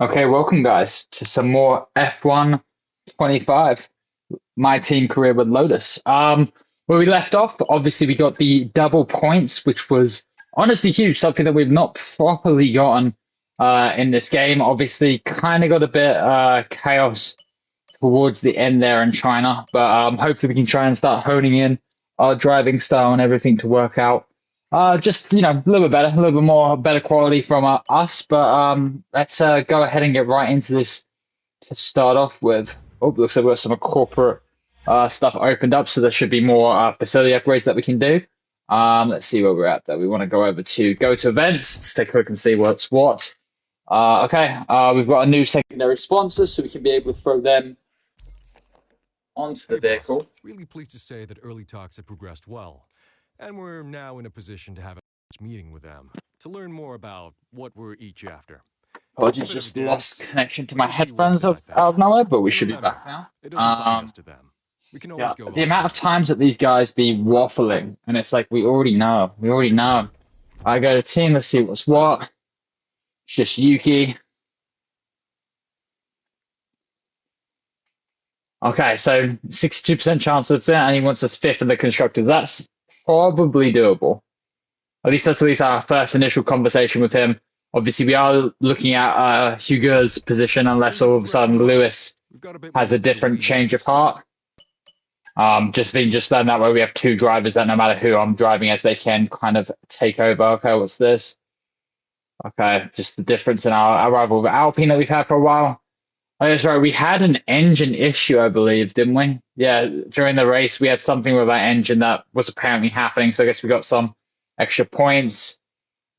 Okay, welcome guys to some more F125, my team career with Lotus. Where we left off, obviously we got the double points, which was honestly huge, something that we've not properly gotten in this game. Obviously, kind of got a bit chaos towards the end there in China, but hopefully we can try and start honing in our driving style and everything to work out. Just a little bit better, a little bit more better quality from us. But let's go ahead and get right into this to start off with. Oh, looks like we've got some corporate stuff opened up, so there should be more facility upgrades that we can do. Let's see where we're at. Though we want to go over to go to events. Let's take a look and see what's what. Okay, we've got a new secondary sponsor, so we can be able to throw them onto the Hey, boss. vehicle. Really pleased to say that early talks have progressed well, and we're now in a position to have a meeting with them to learn more about what we're each after. It's a Apologies, bit of a just lost dance, connection to but my it'll be worth headphones it, I out think. of nowhere, but we And should be remember, back now. it doesn't bind us to them. We can Yeah, always go the amount of elsewhere. times that these guys be waffling, and it's like we already know. We already know. I go to team, let's see what's what. It's just Yuki. Okay, so 62% chance of it, and he wants us fifth in the constructors. That's probably doable. At least our first initial conversation with him. Obviously, we are looking at Hugo's position, unless Things are all of a progressing sudden well. Lewis We've got a bit has more a to the different wings at change the of start. heart. Just that way we have two drivers that no matter who I'm driving as, they can kind of take over. Okay, what's this? Okay, just the difference in our rival with Alpine that we've had for a while. Oh, that's right. We had an engine issue, I believe, didn't we? Yeah, during the race, we had something with our engine that was apparently happening. So I guess we got some extra points.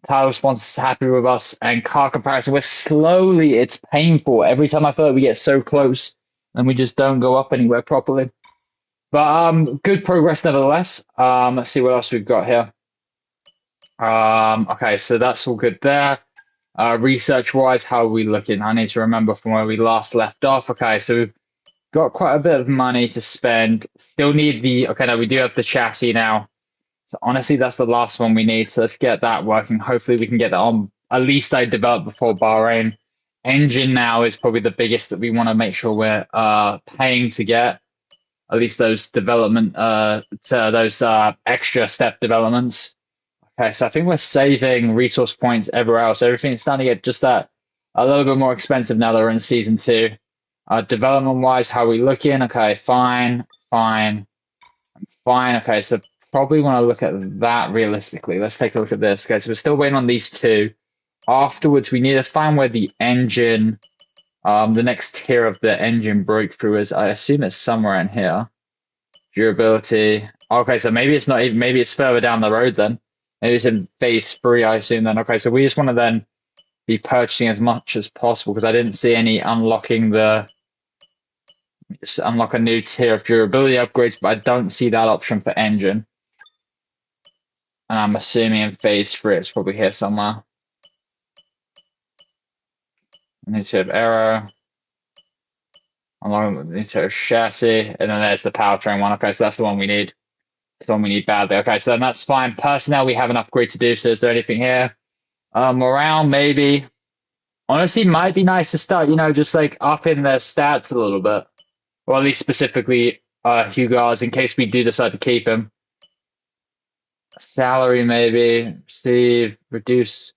Title sponsors is happy with us, and car comparison, we're slowly, it's painful. Every time I feel like we get so close and we just don't go up anywhere properly. But good progress nevertheless. Let's see what else we've got here. Okay, so that's all good there. Research wise, how are we looking? I need to remember from where we last left off. Okay, so we've got quite a bit of money to spend. Still need the, okay, no, we do have the chassis now. So honestly, that's the last one we need. So let's get that working. Hopefully we can get that on. At least I developed before Bahrain. Engine now is probably the biggest that we want to make sure we're paying to get. At least those development, those extra step developments. Okay, so I think we're saving resource points everywhere else. Everything's starting to get just that a little bit more expensive now that we're in season two. Development wise, how are we looking? Okay, fine, fine, fine. Okay, so probably want to look at that realistically. Let's take a look at this. Okay, so we're still waiting on these two. Afterwards, we need to find where the engine, the next tier of the engine breakthrough is. I assume it's somewhere in here. Durability. Okay, so maybe it's not even, maybe it's further down the road then. Maybe it's in phase three, I assume then. Okay, so we just want to then be purchasing as much as possible because I didn't see any unlocking the, just unlock a new tier of durability upgrades, but I don't see that option for engine. And I'm assuming in phase three, it's probably here somewhere. New tier of aero. Unlock the new tier of chassis. And then there's the powertrain one. Okay, so that's the one we need. That's the one we need badly. Okay, so then that's fine. Personnel, we have an upgrade to do. So is there anything here? Morale, maybe. Honestly, might be nice to start, just like up in their stats a little bit. Or at least specifically Hugo's in case we do decide to keep him. Salary, maybe. Receive, reduce.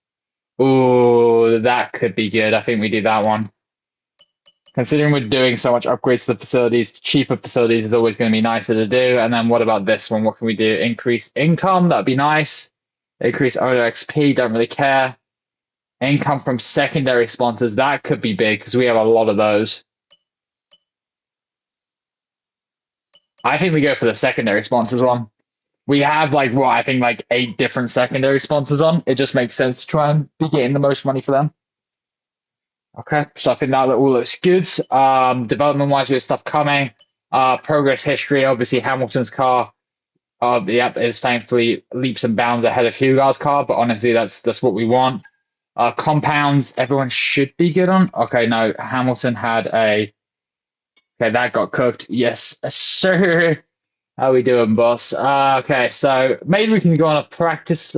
Ooh, that could be good. I think we do that one. Considering we're doing so much upgrades to the facilities, cheaper facilities is always going to be nicer to do. And then what about this one? What can we do? Increase income, that'd be nice. Increase owner XP, don't really care. Income from secondary sponsors, that could be big because we have a lot of those. I think we go for the secondary sponsors one. We have I think 8 different secondary sponsors on. It just makes sense to try and be getting the most money for them. Okay, so I think that all looks good. Development wise, we have stuff coming. Progress history, obviously Hamilton's car, is thankfully leaps and bounds ahead of Hugo's car, but honestly, that's what we want. Compounds, everyone should be good on. Okay, no, Hamilton had a. Okay, that got cooked. Yes, sir. How we doing, boss? Okay, so maybe we can go on a practice.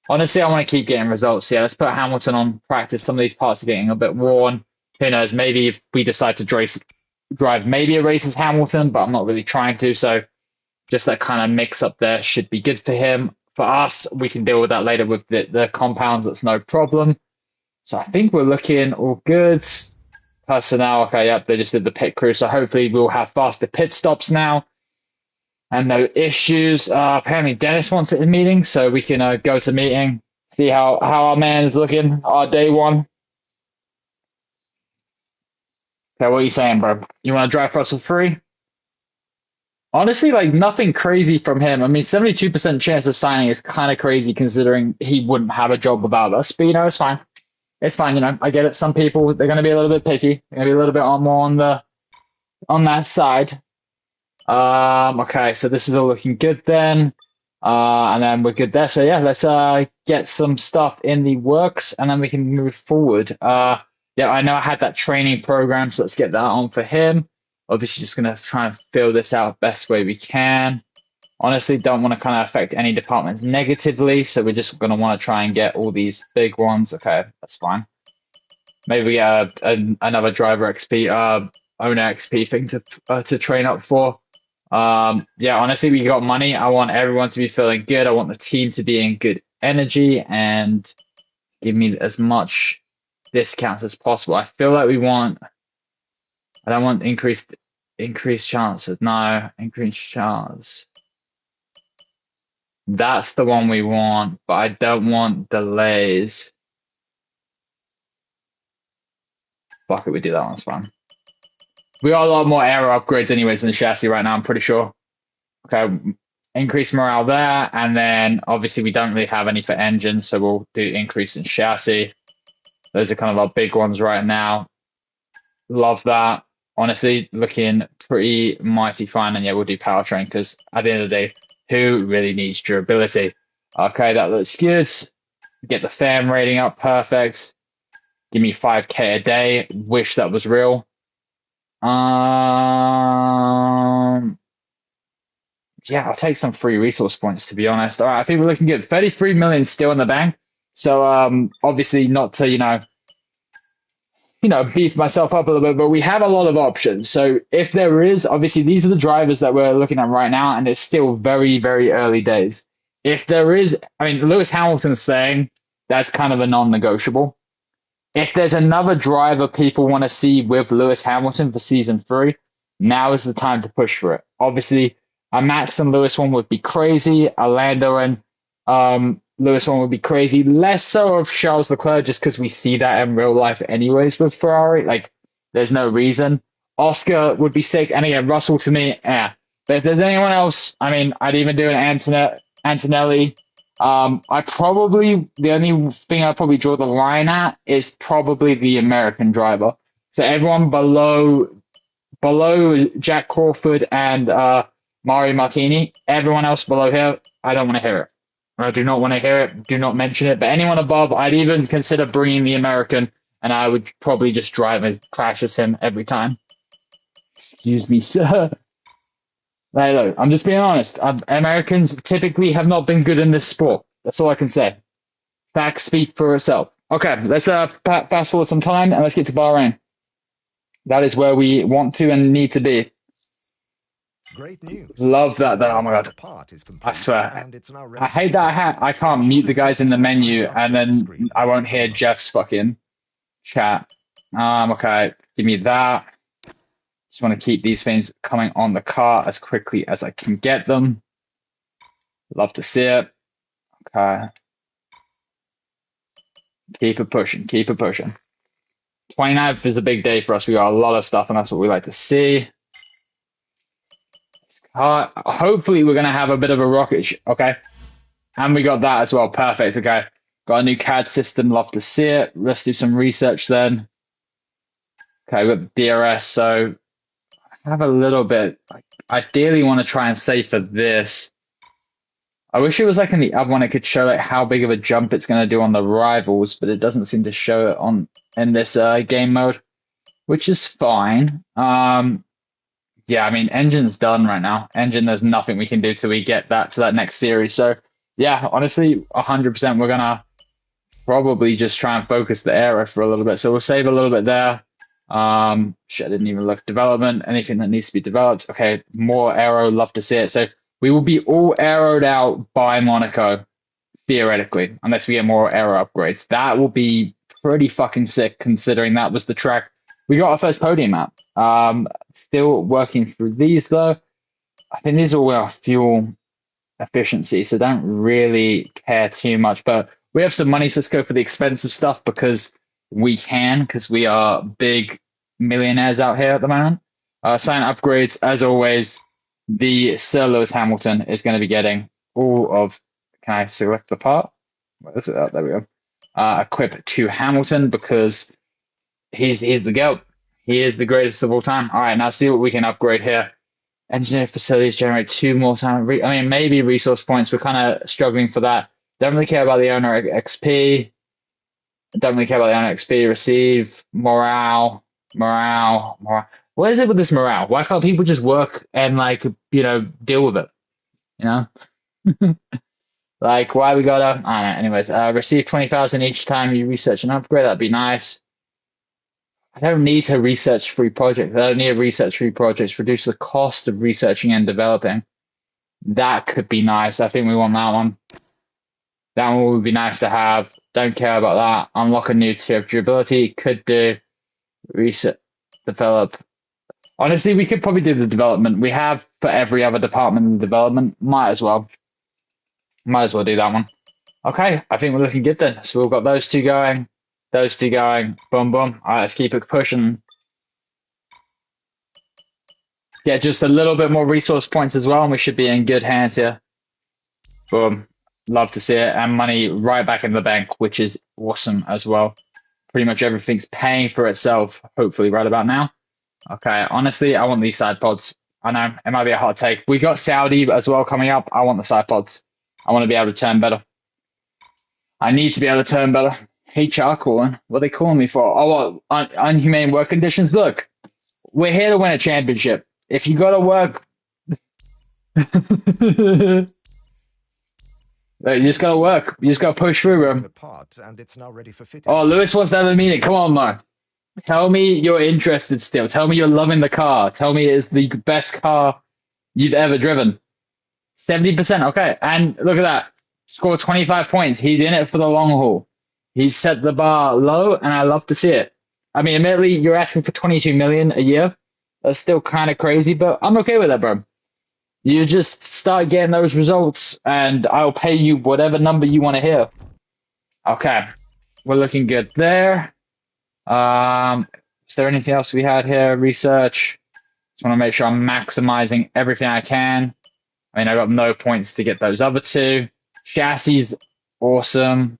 Honestly, I want to keep getting results. Yeah, let's put Hamilton on practice. Some of these parts are getting a bit worn. Who knows? Maybe if we decide to drive maybe a race as Hamilton, but I'm not really trying to. So just that kind of mix up there should be good for him. For us, we can deal with that later with the compounds. That's no problem. So I think we're looking all good. Personnel, okay, yep, they just did the pit crew. So hopefully we'll have faster pit stops now and no issues. Apparently Dennis wants it in meeting, so we can go to meeting, see how our man is looking, our day one. Okay, what are you saying, bro? You want to drive Russell free? Honestly, like nothing crazy from him. I mean, 72% chance of signing is kind of crazy considering he wouldn't have a job without us. But it's fine. It's fine. I get it. Some people they're going to be a little bit picky. They're going to be a little bit more on that side. Okay, so this is all looking good then. And then we're good there. So yeah, let's get some stuff in the works and then we can move forward. Yeah, I know I had that training program, so let's get that on for him. Obviously, just gonna try and fill this out best way we can. Honestly, don't want to kind of affect any departments negatively, so we're just gonna want to try and get all these big ones. Okay, that's fine. Maybe we get another driver XP, owner XP thing to train up for. Yeah, honestly, we got money. I want everyone to be feeling good. I want the team to be in good energy and give me as much discounts as possible. I feel like I don't want increased chances. No, increased chance. That's the one we want, but I don't want delays. Fuck it, we do that one. It's fine. We got a lot more aero upgrades anyways in the chassis right now, I'm pretty sure. Okay, increase morale there, and then obviously we don't really have any for engines, so we'll do increase in chassis. Those are kind of our big ones right now. Love that. Honestly, looking pretty mighty fine, and yeah, we'll do powertrain because at the end of the day, who really needs durability? Okay, that looks good. Get the fan rating up, perfect. Give me 5K a day. Wish that was real. Yeah, I'll take some free resource points to be honest. All right, I think we're looking good. 33 million still in the bank. So obviously not to beef myself up a little bit, but we have a lot of options. So if there is, obviously these are the drivers that we're looking at right now, and it's still very, very early days. If there is, I mean, Lewis Hamilton's saying that's kind of a non-negotiable. If there's another driver people want to see with Lewis Hamilton for season 3, now is the time to push for it. Obviously, a Max and Lewis one would be crazy. A Lando and Lewis one would be crazy. Less so of Charles Leclerc, just because we see that in real life anyways with Ferrari. Like, there's no reason. Oscar would be sick. And again, Russell to me, yeah. But if there's anyone else, I mean, I'd even do an Antonelli. The only thing I'd probably draw the line at is probably the American driver. So everyone below Jack Crawford and Mario Martini, everyone else below here, I don't want to hear it. I do not want to hear it. Do not mention it. But anyone above, I'd even consider bringing the American, and I would probably just drive and crash as him every time. Excuse me, sir. Hey, look, I'm just being honest. Americans typically have not been good in this sport. That's all I can say. Facts speak for itself. Okay, let's fast forward some time and let's get to Bahrain. That is where we want to and need to be. Great news. Love that. Oh my god. I swear. I hate that I can't mute the guys in the menu and then I won't hear Jeff's fucking chat. Okay, give me that. Just want to keep these things coming on the car as quickly as I can get them. Love to see it. Okay. Keep it pushing. Keep it pushing. 29th is a big day for us. We got a lot of stuff, and that's what we like to see. Hopefully, we're going to have a bit of a rocket. Okay. And we got that as well. Perfect. Okay. Got a new CAD system. Love to see it. Let's do some research then. Okay, we got the DRS. So I have a little bit. I ideally want to try and save for this. I wish it was like in the other one, it could show like how big of a jump it's going to do on the rivals, but it doesn't seem to show it in this game mode, which is fine. Yeah, I mean, engine's done right now. Engine, there's nothing we can do till we get that to that next series. So Yeah, honestly, 100%. We're gonna probably just try and focus the aero for a little bit. So we'll save a little bit there. Shit, I didn't even look. Development, anything that needs to be developed. Okay, more aero, love to see it. So we will be all aeroed out by Monaco, theoretically, unless we get more aero upgrades. That will be pretty fucking sick considering that was the track we got our first podium at. Still working through these though. I think these are all our fuel efficiency, so don't really care too much. But we have some money, so let's go for the expensive stuff because we can, because we are big millionaires out here at the moment. Sign upgrades, as always, the Sir Lewis Hamilton is going to be getting all of. Can I select the part? Where is it? Oh, there we go. Equip to Hamilton because he's the GOAT. He is the greatest of all time. All right, now see what we can upgrade here. Engineer facilities generate two more time. I mean, maybe resource points. We're kind of struggling for that. Don't really care about the owner XP. Don't really care about the owner XP. Receive morale. What is it with this morale? Why can't people just work and like deal with it? You know, like why we gotta? I don't know. Anyways, receive 20,000 each time you research and upgrade. That'd be nice. I don't need to research free projects. I don't need to research free projects. Reduce the cost of researching and developing. That could be nice. I think we want that one. That one would be nice to have. Don't care about that. Unlock a new tier of durability. Could do. Research. Develop. Honestly, we could probably do the development. We have for every other department in development. Might as well. Might as well do that one. Okay, I think we're looking good then. So we've got those two going. Those two going. Boom, boom. All right, let's keep it pushing. Get just a little bit more resource points as well, and we should be in good hands here. Boom. Love to see it. And money right back in the bank, which is awesome as well. Pretty much everything's paying for itself, hopefully, right about now. Okay, honestly, I want these side pods. I know, it might be a hot take. We got Saudi as well coming up. I want the side pods. I want to be able to turn better. I need to be able to turn better. HR calling. What are they calling me for? Oh, what? Unhumane work conditions? Look, we're here to win a championship. If you got to work... You just got to work. You just got to push through, bro. And it's now ready for fitting. Oh, Lewis wants to have a meeting. Come on, Mark. Tell me you're interested still. Tell me you're loving the car. Tell me it's the best car you've ever driven. 70%. Okay. And look at that. Score 25 points. He's in it for the long haul. He's set the bar low, and I love to see it. I mean, admittedly, you're asking for 22 million a year. That's still kind of crazy, but I'm okay with that, bro. You just start getting those results, and I'll pay you whatever number you want to hear. Okay. We're looking good there. Is there anything else we had here? Research. Just want to make sure I'm maximizing everything I can. I mean, I got no points to get those other two. Chassis, awesome.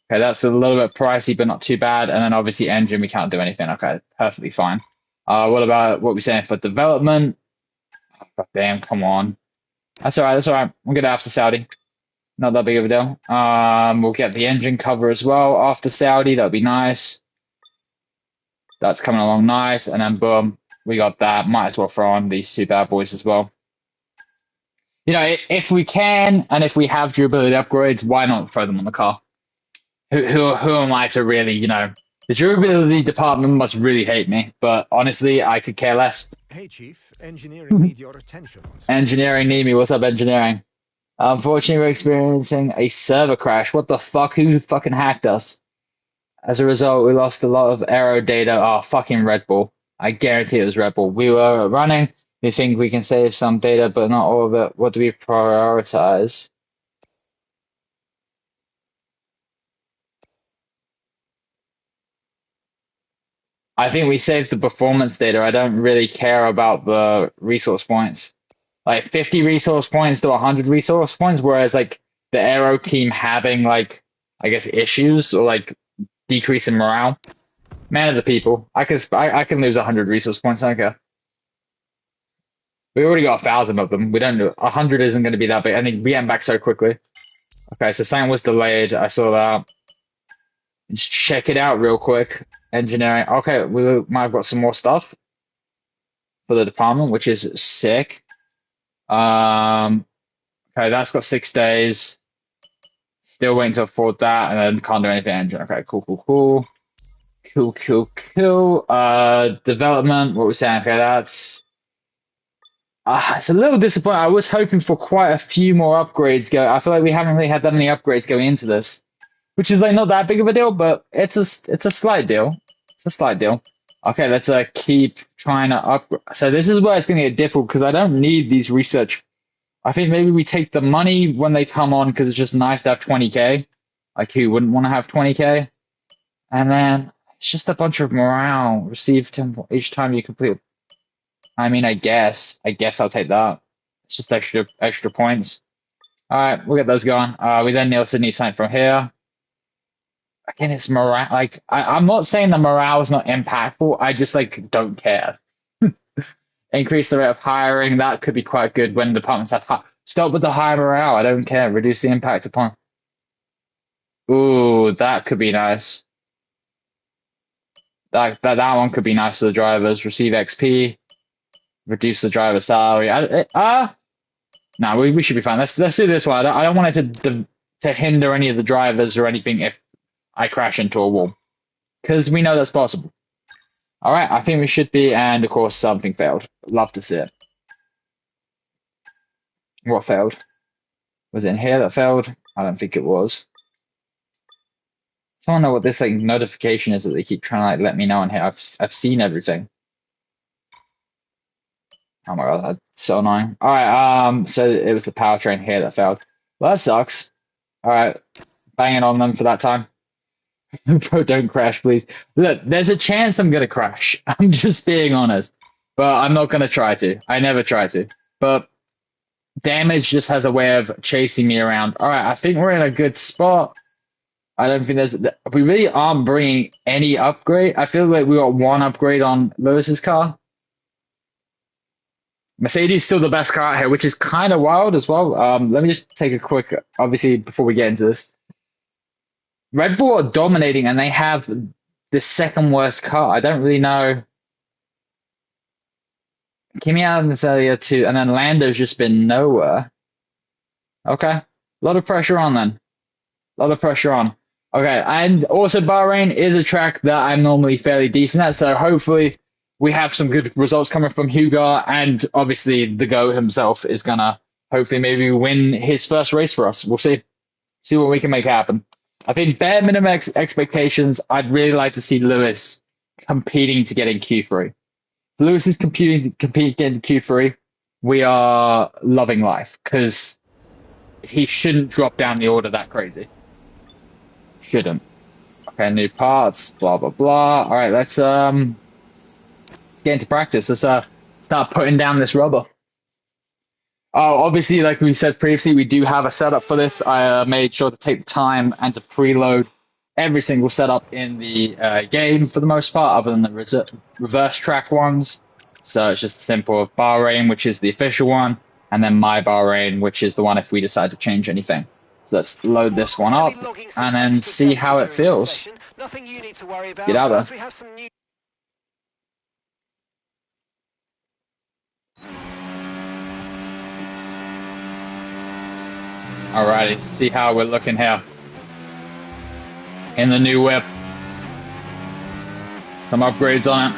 Okay, that's a little bit pricey, but not too bad. And then obviously engine, we can't do anything. Okay, perfectly fine. What about what we're saying for development? Oh, God damn, come on. That's all right, that's all right. We'll get it after Saudi. Not that big of a deal. We'll get the engine cover as well after Saudi. That'll be nice. That's coming along nice. And then boom, we got that. Might as well throw on these two bad boys as well. You know, if we can, and if we have durability upgrades, why not throw them on the car? Who am I to really, you know, the durability department must really hate me, but honestly, I could care less. Hey, Chief, engineering need your attention. Engineering need me. What's up, engineering? Unfortunately, we're experiencing a server crash. What the fuck? Who fucking hacked us? As a result, we lost a lot of aero data. Oh, fucking Red Bull. I guarantee it was Red Bull. We were running. We think we can save some data, but not all of it. What do we prioritize? I think we saved the performance data. I don't really care about the resource points. Like 50 resource points to 100 resource points, whereas like the aero team having like, I guess, issues or like decrease in morale. Man of the people. I can lose 100 resource points. I don't care. We already got 1,000 of them. We don't do 100 isn't going to be that big. I think we get back so quickly. Okay, so something was delayed. I saw that. Just check it out real quick. Engineering. Okay, we might have got some more stuff for the department, which is sick. Okay, Okay, that's got 6 days. Still waiting to afford that, and then can't do anything engine. Okay, cool, cool, cool. Cool, cool, cool. Development, what we're saying, okay, that's it's a little disappointing. I was hoping for quite a few more upgrades go. I feel like we haven't really had that many upgrades going into this, which is like not that big of a deal, but it's a slight deal. It's a slight deal. Okay, let's keep trying to upgrade. So this is where it's going to get difficult because I don't need these research. I think maybe we take the money when they come on because it's just nice to have 20k. Like who wouldn't want to have 20k? And then it's just a bunch of morale. Receive each time you complete. I mean, I guess I'll take that. It's just extra points. All right, we'll get those going. We then also need something from here. Again, it's morale. Like I'm not saying the morale is not impactful. I just like don't care. Increase the rate of hiring. That could be quite good when departments have stop with the high morale. I don't care. Reduce the impact upon. Ooh, that could be nice. That one could be nice for the drivers. Receive XP. Reduce the driver's salary. No, we should be fine. Let's do this one. I don't want it to hinder any of the drivers or anything if I crash into a wall, because we know that's possible. All right, I think we should be, and of course something failed. Love to see it. What failed? Was it in here that failed? I don't think it was. I don't know what this like notification is that they keep trying to like let me know on here. I've seen everything. Oh my god, that's so annoying. All right, so it was the powertrain here that failed. Well, that sucks. All right, banging on them for that time. Bro, don't crash, please. Look, there's a chance I'm gonna crash. I'm just being honest, but I'm not gonna try to. I never try to. But damage just has a way of chasing me around. All right, I think we're in a good spot. I don't think we really aren't bringing any upgrade. I feel like we got one upgrade on Lotus's car. Mercedes is still the best car out here, which is kind of wild as well. Let me just take a quick, obviously, before we get into this. Red Bull are dominating, and they have the second worst car. I don't really know. Kimi out in this area too, and then Lando's just been nowhere. Okay, a lot of pressure on then. A lot of pressure on. Okay, and also Bahrain is a track that I'm normally fairly decent at, so hopefully we have some good results coming from Hugo, and obviously the GOAT himself is gonna hopefully maybe win his first race for us. We'll see. See what we can make happen. I think bare minimum expectations, I'd really like to see Lewis competing to get in Q3. If Lewis is competing to get in Q3, we are loving life, because he shouldn't drop down the order that crazy. Shouldn't. Okay, new parts, blah, blah, blah. All right, let's get into practice. Let's start putting down this rubber. Oh, obviously, like we said previously, we do have a setup for this. I made sure to take the time and to preload every single setup in the game for the most part, other than the reverse track ones. So it's just simple of Bahrain, which is the official one, and then my Bahrain, which is the one if we decide to change anything. So let's load this one up and then see how it feels. Get out there. Alrighty, see how we're looking here in the new whip. Some upgrades on it.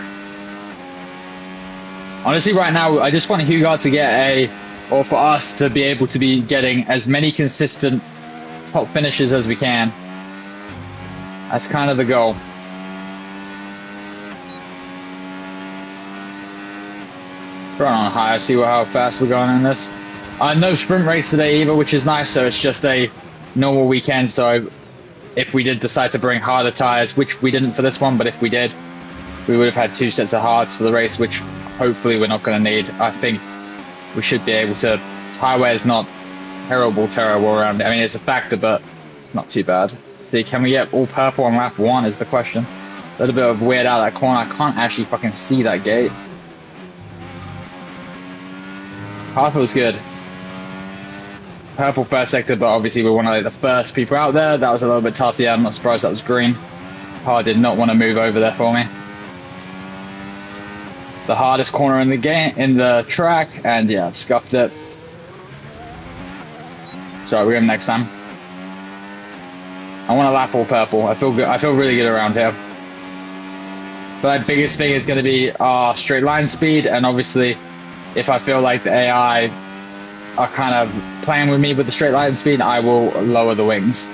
Honestly, right now, I just want Hugo to get or for us to be able to be getting as many consistent top finishes as we can. That's kind of the goal. Run on higher, see how fast we're going in this. No sprint race today either, which is nice, so it's just a normal weekend. So if we did decide to bring harder tires, which we didn't for this one, but if we did, we would have had 2 sets of hards for the race, which hopefully we're not going to need. I think we should be able to. Tire wear is not terrible around it. I mean, it's a factor, but not too bad. See, can we get all purple on lap 1 is the question. A little bit of weird out of that corner. I can't actually fucking see that gate. Half was good. Purple first sector, but obviously we want to let the first people out there. That was a little bit tough. Yeah, I'm not surprised that was green. Car did not want to move over there for me. The hardest corner in the game, in the track, and yeah, scuffed it. So we're going next time. I want to lap all purple. I feel good. I feel really good around here. But the biggest thing is going to be our straight line speed, and obviously, if I feel like the AI are kind of playing with me with the straight line speed, I will lower the wings.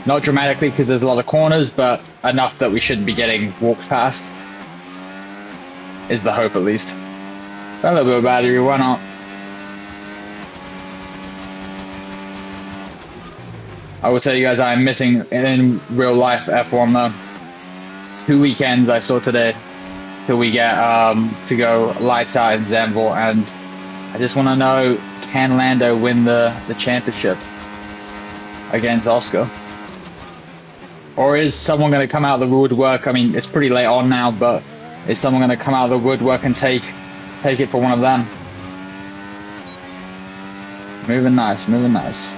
Not dramatically because there's a lot of corners, but enough that we shouldn't be getting walked past. Is the hope, at least. A little bit of battery, why not? I will tell you guys I'm missing in real life F1 though. 2 weekends I saw today till we get to go lights out in Zandvoort, and I just want to know, can Lando win the championship against Oscar? Or is someone going to come out of the woodwork? I mean, it's pretty late on now, but is someone going to come out of the woodwork and take it for one of them? Moving nice, moving nice.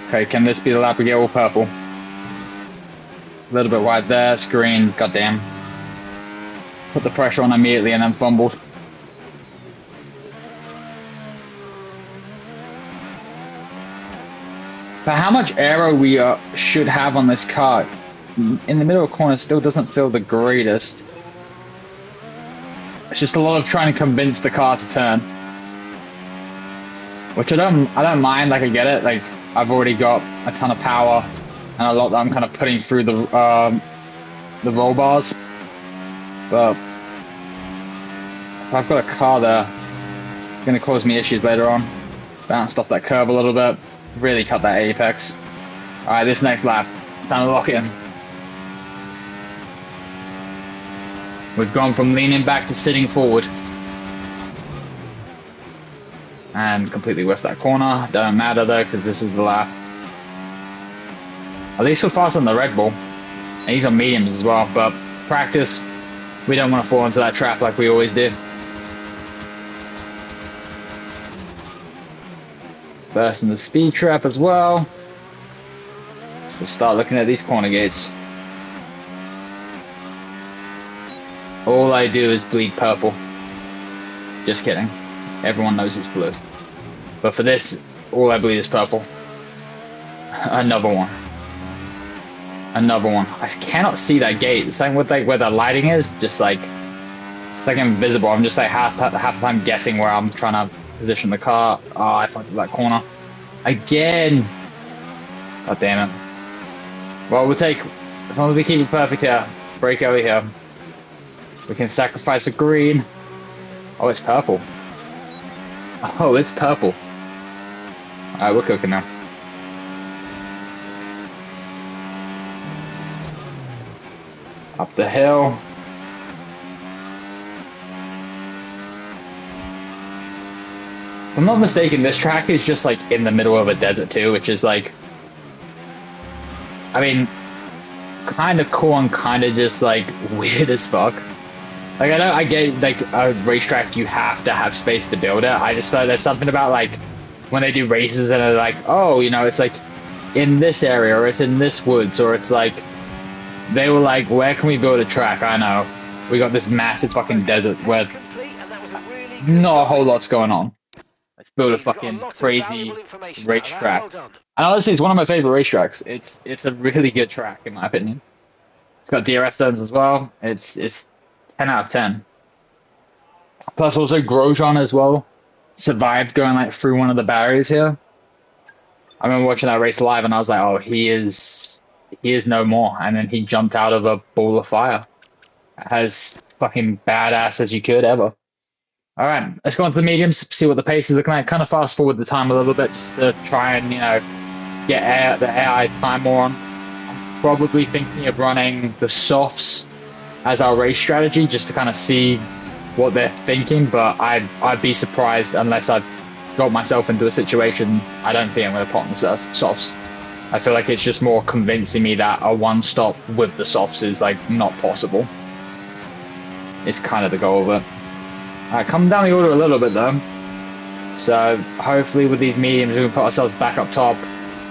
Okay, can this be the lap we get all purple? A little bit wide there, screen, goddamn. Put the pressure on immediately and then fumbled. But how much aero we should have on this car in the middle of the corner still doesn't feel the greatest. It's just a lot of trying to convince the car to turn. Which I don't mind, like I get it, like I've already got a ton of power and a lot that I'm kind of putting through the roll bars. But if I've got a car there, it's going to cause me issues later on. Bounced off that curve a little bit, really cut that apex. Alright, this next lap, it's time to lock it in. We've gone from leaning back to sitting forward. And completely whiffed that corner. Don't matter though, because this is the lap. At least we're fast on the Red Bull. And he's on mediums as well, but practice, we don't want to fall into that trap like we always did. Bursting the speed trap as well. So start looking at these corner gates. All I do is bleed purple. Just kidding. Everyone knows it's blue. But for this, all I bleed is purple. Another one. Another one. I cannot see that gate. Same with like where the lighting is, just like it's like invisible. I'm just like half the time guessing where I'm trying to position the car. Oh, I fucked up that corner. Again! God damn it. Well, we'll take, as long as we keep it perfect here, break over here. We can sacrifice a green. Oh, it's purple. Oh, it's purple. Alright, we're cooking now. Up the hill. If I'm not mistaken, this track is just like in the middle of a desert too, which is like, I mean, kind of cool and kind of just like weird as fuck. Like I know I get like a racetrack, you have to have space to build it. I just feel like there's something about like when they do races and they're like, oh, you know, it's like in this area or it's in this woods, or it's like they were like, where can we build a track? I know we got this massive fucking desert where not a whole lot's going on. Let's build a fucking crazy racetrack. And honestly, it's one of my favorite racetracks. It's a really good track in my opinion. It's got DRS zones as well. It's 10 out of 10. Plus also Grosjean as well survived going like through one of the barriers here. I remember watching that race live and I was like, oh, he is no more. And then he jumped out of a ball of fire. As fucking badass as you could ever. Alright, let's go on to the mediums, see what the pace is looking like. Kind of fast forward the time a little bit just to try and, you know, get the AI's time more on. I'm probably thinking of running the softs as our race strategy just to kind of see what they're thinking, but I'd be surprised unless I've got myself into a situation. I don't think I'm going to put on the softs. I feel like it's just more convincing me that a one stop with the softs is like not possible. It's kind of the goal of it. Alright, come down the order a little bit though. So hopefully with these mediums we can put ourselves back up top.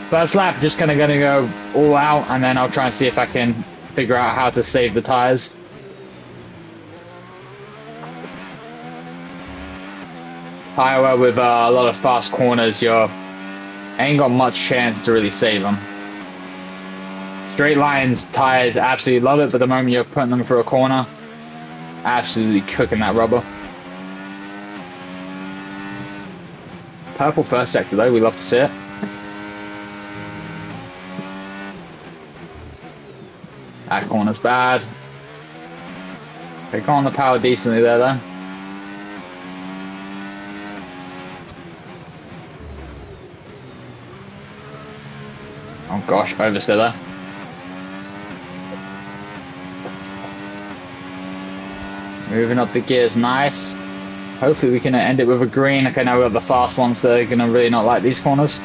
First lap, just kind of going to go all out, and then I'll try and see if I can figure out how to save the tires. tire wear with a lot of fast corners, you ain't got much chance to really save them. Straight lines, tires absolutely love it, but the moment you're putting them through a corner, absolutely cooking that rubber. Purple first sector though, we love to see it. That corner's bad. They got on the power decently there though. Oh gosh, oversteer there. Moving up the gears, nice. Hopefully we can end it with a green. Okay, now we've got the fast ones that are going to really not like these corners.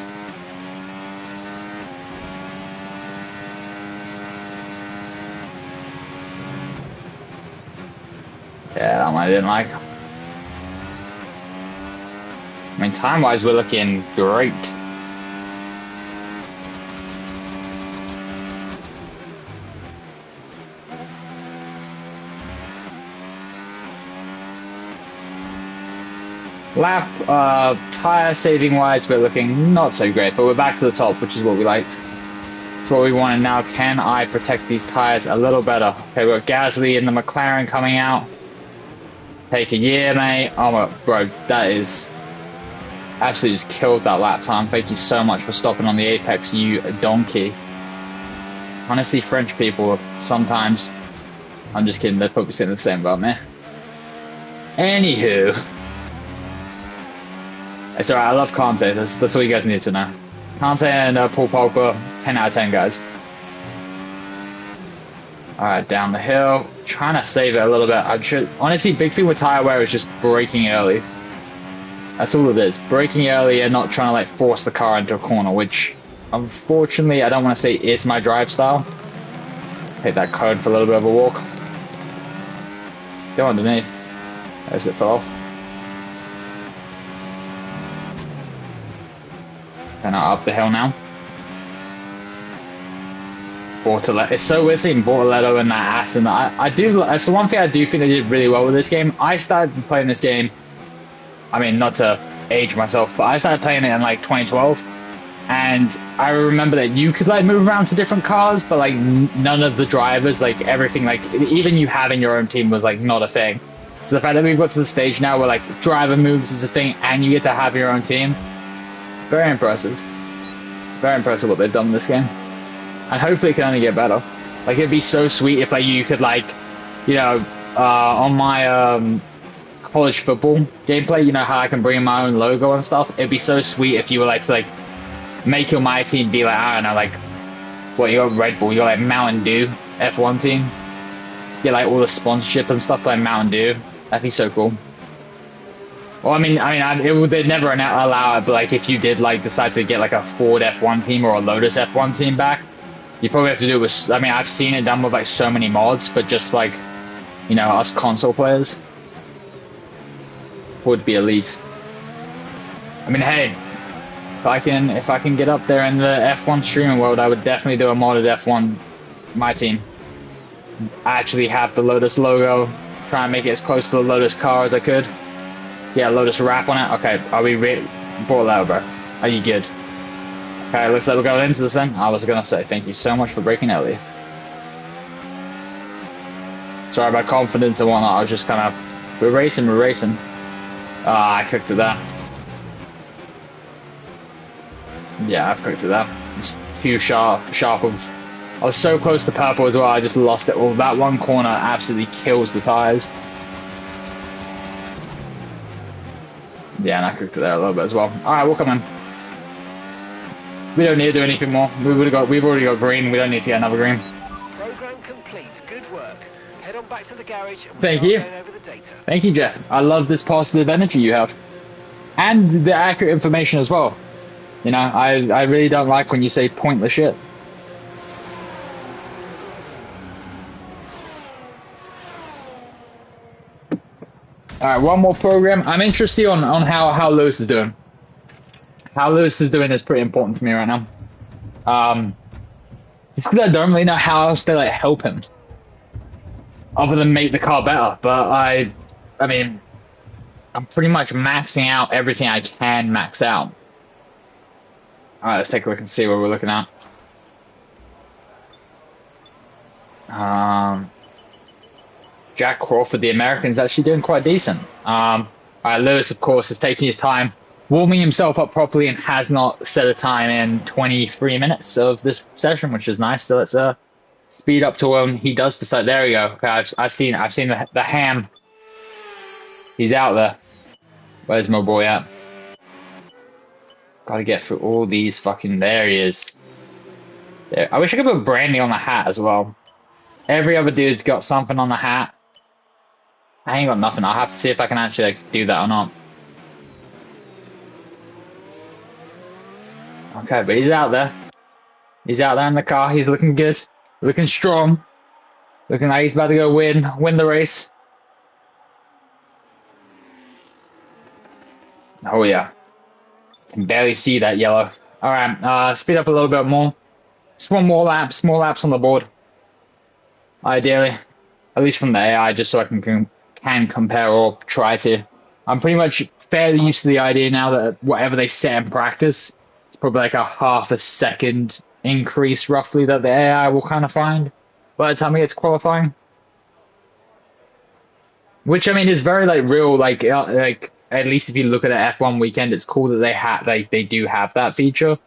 Yeah, that one I didn't like. I mean, time-wise, we're looking great. Lap, tire saving wise, we're looking not so great, but we're back to the top, which is what we liked. It's what we wanted now. Can I protect these tires a little better? Okay, we've got Gasly and the McLaren coming out. Take a year, mate. Oh my, bro, that is absolutely just killed that lap time. Thank you so much for stopping on the apex, you donkey. Honestly, French people sometimes, I'm just kidding, they're probably saying the same about me. Anywho. It's alright, I love Kante, that's all you guys need to know. Kante and Paul Pogba, 10 out of 10 guys. Alright, down the hill. Trying to save it a little bit. Honestly, big thing with tire wear is just braking early. That's all it is. Braking early and not trying to like force the car into a corner, which unfortunately I don't want to say is my drive style. Take that cone for a little bit of a walk. Still underneath. As it fell off. And up the hill now. Bortoletto. It's so weird seeing Bortoletto and that ass, and I do. That's the one thing I do think they did really well with this game. I started playing this game. I mean, not to age myself, but I started playing it in like 2012, and I remember that you could like move around to different cars, but like none of the drivers, like everything, like even you having your own team was like not a thing. So the fact that we've got to the stage now where like driver moves is a thing, and you get to have your own team. Very impressive. Very impressive what they've done in this game. And hopefully it can only get better. Like, it'd be so sweet if, like, you could, like, you know, on my college football gameplay, you know how I can bring in my own logo and stuff? It'd be so sweet if you were, like, to, like, make your my team be, like, I don't know, like, what, you got Red Bull, you got, like, Mountain Dew F1 team. Get, like, all the sponsorship and stuff like Mountain Dew. That'd be so cool. Well, they'd never allow it, but like if you did like decide to get like a Ford F1 team or a Lotus F1 team back, you probably have to do it with. I mean, I've seen it done with like so many mods, but just like, you know, us console players would be elite. I mean, hey, if I can get up there in the F1 streaming world, I would definitely do a modded F1 my team. I actually have the Lotus logo, try and make it as close to the Lotus car as I could. Yeah, Lotus wrap on it. Okay, are we brought that over? Are you good? Okay, looks like we're going into this then. I was gonna say thank you so much for breaking early. Sorry about confidence and whatnot. I was just kind of we're racing. Ah, I cooked it there. Yeah, I've cooked it there. Just too sharp of. I was so close to purple as well. I just lost it. Well, that one corner absolutely kills the tires. Yeah, and I cooked it there a little bit as well. Alright, we'll come in. We don't need to do anything more. We've already got green. We don't need to get another green. Program complete. Good work. Head on back to the garage and Thank you. going over the data. Thank you, Jeff. I love this positive energy you have. And the accurate information as well. You know, I really don't like when you say pointless shit. Alright, one more program. I'm interested on how Lotus is doing. How Lotus is doing is pretty important to me right now. Just because I don't really know how else to like help him. Other than make the car better. But I mean, I'm pretty much maxing out everything I can max out. Alright, let's take a look and see what we're looking at. Jack Crawford, the American's actually doing quite decent. Alright, Lewis, of course, is taking his time, warming himself up properly, and has not set a time in 23 minutes of this session, which is nice. So let's speed up to when he does decide. There we go. Okay, I've seen the ham. He's out there. Where's my boy at? Gotta get through all these fucking. There he is. There. I wish I could put branding on the hat as well. Every other dude's got something on the hat. I ain't got nothing. I'll have to see if I can actually like, do that or not. Okay, but he's out there. He's out there in the car. He's looking good. Looking strong. Looking like he's about to go win the race. Oh yeah. Can barely see that yellow. Alright, speed up a little bit more. Just one more laps on the board. Ideally. At least from the AI, just so I can compare or try to. I'm pretty much fairly used to the idea now that whatever they set in practice, it's probably like a half a second increase roughly that the AI will kind of find by the time we get to qualifying. Which, I mean, is very like real, like at least if you look at an F1 weekend, it's cool that they do have that feature,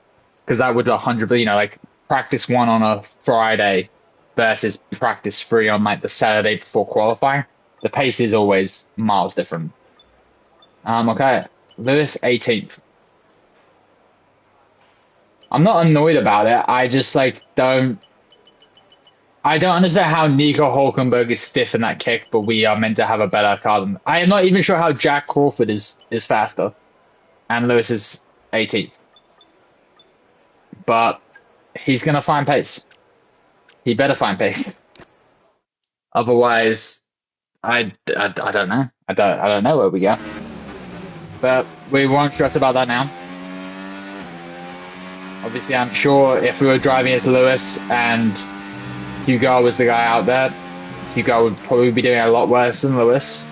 because that would 100%, you know, like practice 1 on a Friday versus practice 3 on like the Saturday before qualifying. The pace is always miles different. Okay, Lewis 18th. I'm not annoyed about it. I just like I don't understand how Nico Hulkenberg is 5th in that kick, but we are meant to have a better car than. I am not even sure how Jack Crawford is faster, and Lewis is 18th. But he's gonna find pace. He better find pace. Otherwise, I don't know. I don't know where we go. But we won't stress about that now. Obviously, I'm sure if we were driving as Lewis and Hugo was the guy out there, Hugo would probably be doing a lot worse than Lewis.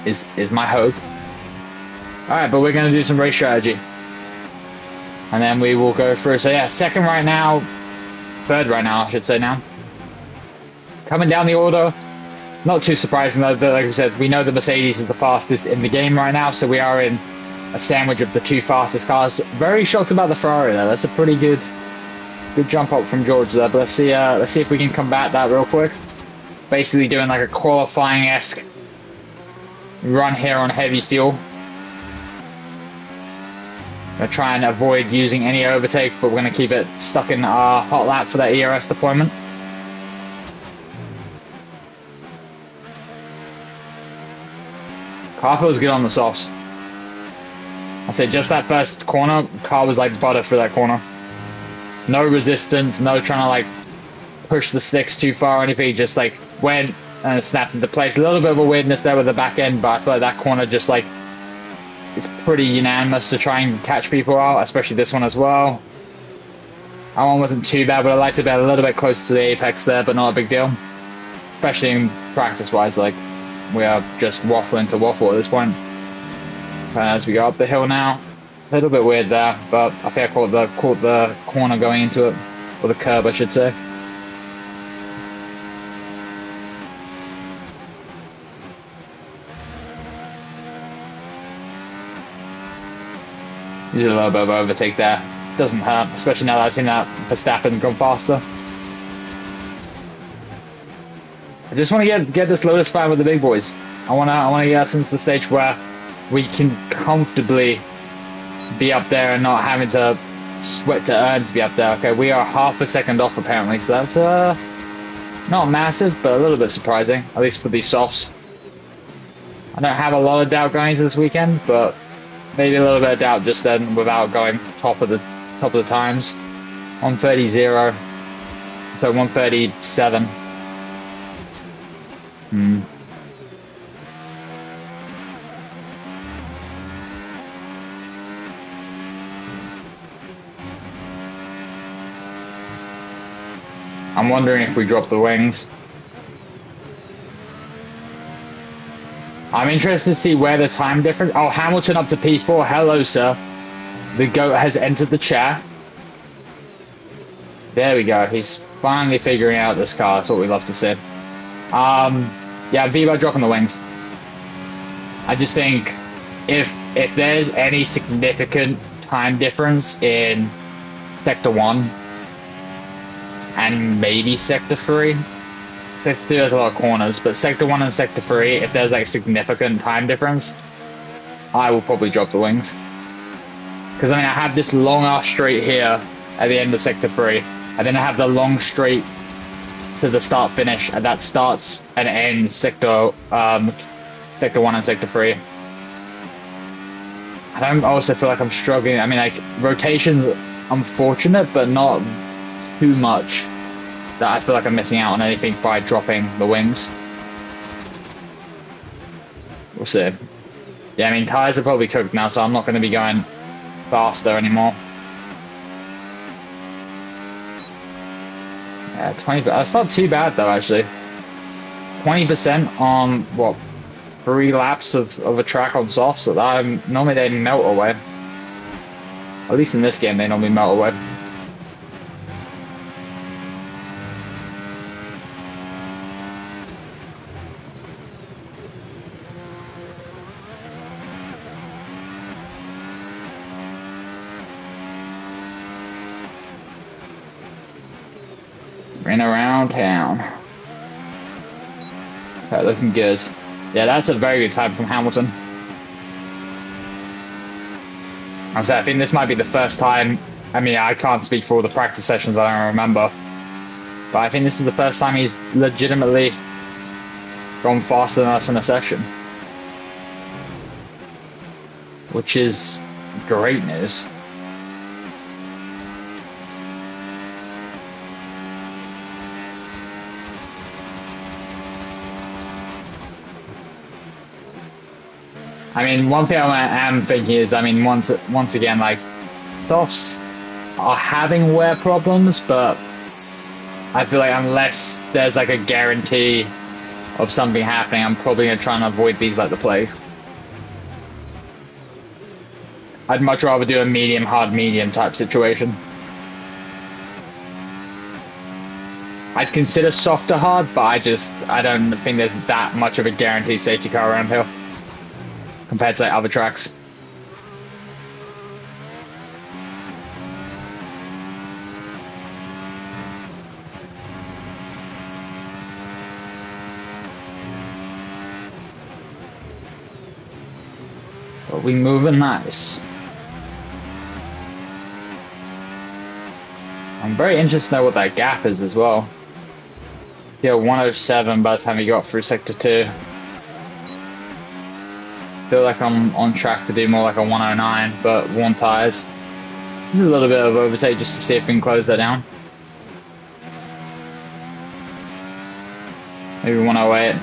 Is my hope. Alright, but we're going to do some race strategy. And then we will go through. So yeah, third right now, I should say now. Coming down the order. Not too surprising though, like I said, we know the Mercedes is the fastest in the game right now, so we are in a sandwich of the 2 fastest cars. Very shocked about the Ferrari though. That's a pretty good jump up from George there. But let's see if we can combat that real quick. Basically doing like a qualifying-esque run here on heavy fuel. Gonna try and avoid using any overtake, but we're gonna keep it stuck in our hot lap for that ERS deployment. Car feels good on the softs. I said just that first corner, car was like butter for that corner. No resistance, no trying to like push the sticks too far or anything, just like went and snapped into place. A little bit of a weirdness there with the back end, but I feel like that corner just like, it's pretty unanimous to try and catch people out, especially this one as well. That one wasn't too bad, but I liked it a little bit closer to the apex there, but not a big deal. Especially in practice-wise, like, we are just waffling to waffle at this point. As we go up the hill now, a little bit weird there, but I think I caught the corner going into it, or the curb, I should say. Usually a little bit of overtake there. Doesn't hurt, especially now that I've seen that Verstappen's gone faster. I just want to get this Lotus fight with the big boys. I want to get us into the stage where we can comfortably be up there and not having to sweat to earn to be up there. Okay, we are half a second off apparently, so that's not massive, but a little bit surprising, at least for these softs. I don't have a lot of doubt going into this weekend, but maybe a little bit of doubt just then without going top of the times. 130.0, so 137. I'm wondering if we drop the wings. I'm interested to see where the time difference... Oh, Hamilton up to P4. Hello, sir. The GOAT has entered the chat. There we go. He's finally figuring out this car. That's what we love to see. Yeah, Vivo dropping the wings. I just think if there's any significant time difference in Sector 1 and maybe Sector 3... Sector 2 has a lot of corners, but Sector 1 and Sector 3, if there's like significant time difference, I will probably drop the wings. Because I mean, I have this long ass straight here at the end of Sector 3, and then I have the long straight to the start finish, and that starts and ends Sector 1 and Sector 3. And I also feel like I'm struggling. I mean, like, rotation's unfortunate, but not too much that I feel like I'm missing out on anything by dropping the wings. We'll see. Yeah, I mean, tires are probably cooked now, so I'm not going to be going faster anymore. Yeah, 20. That's not too bad though, actually. 20% on what, 3 laps of a track on softs. So that normally they melt away. At least in this game, they normally melt away. In around town. Okay, looking good. Yeah, that's a very good time from Hamilton. I think this might be the first time. I mean, I can't speak for all the practice sessions, I don't remember. But I think this is the first time he's legitimately gone faster than us in a session. Which is great news. I mean, one thing I am thinking is, I mean, once again, like, softs are having wear problems, but I feel like unless there's like a guarantee of something happening, I'm probably going to try and avoid these like the plague. I'd much rather do a medium, hard, medium type situation. I'd consider softer hard, but I don't think there's that much of a guaranteed safety car around here compared to like other tracks. But we moving nice. I'm very interested to know what that gap is as well. Yeah, 107 by the time we got through Sector 2. Feel like I'm on track to do more like a 109, but worn tires. Just a little bit of overtake just to see if we can close that down. Maybe 108.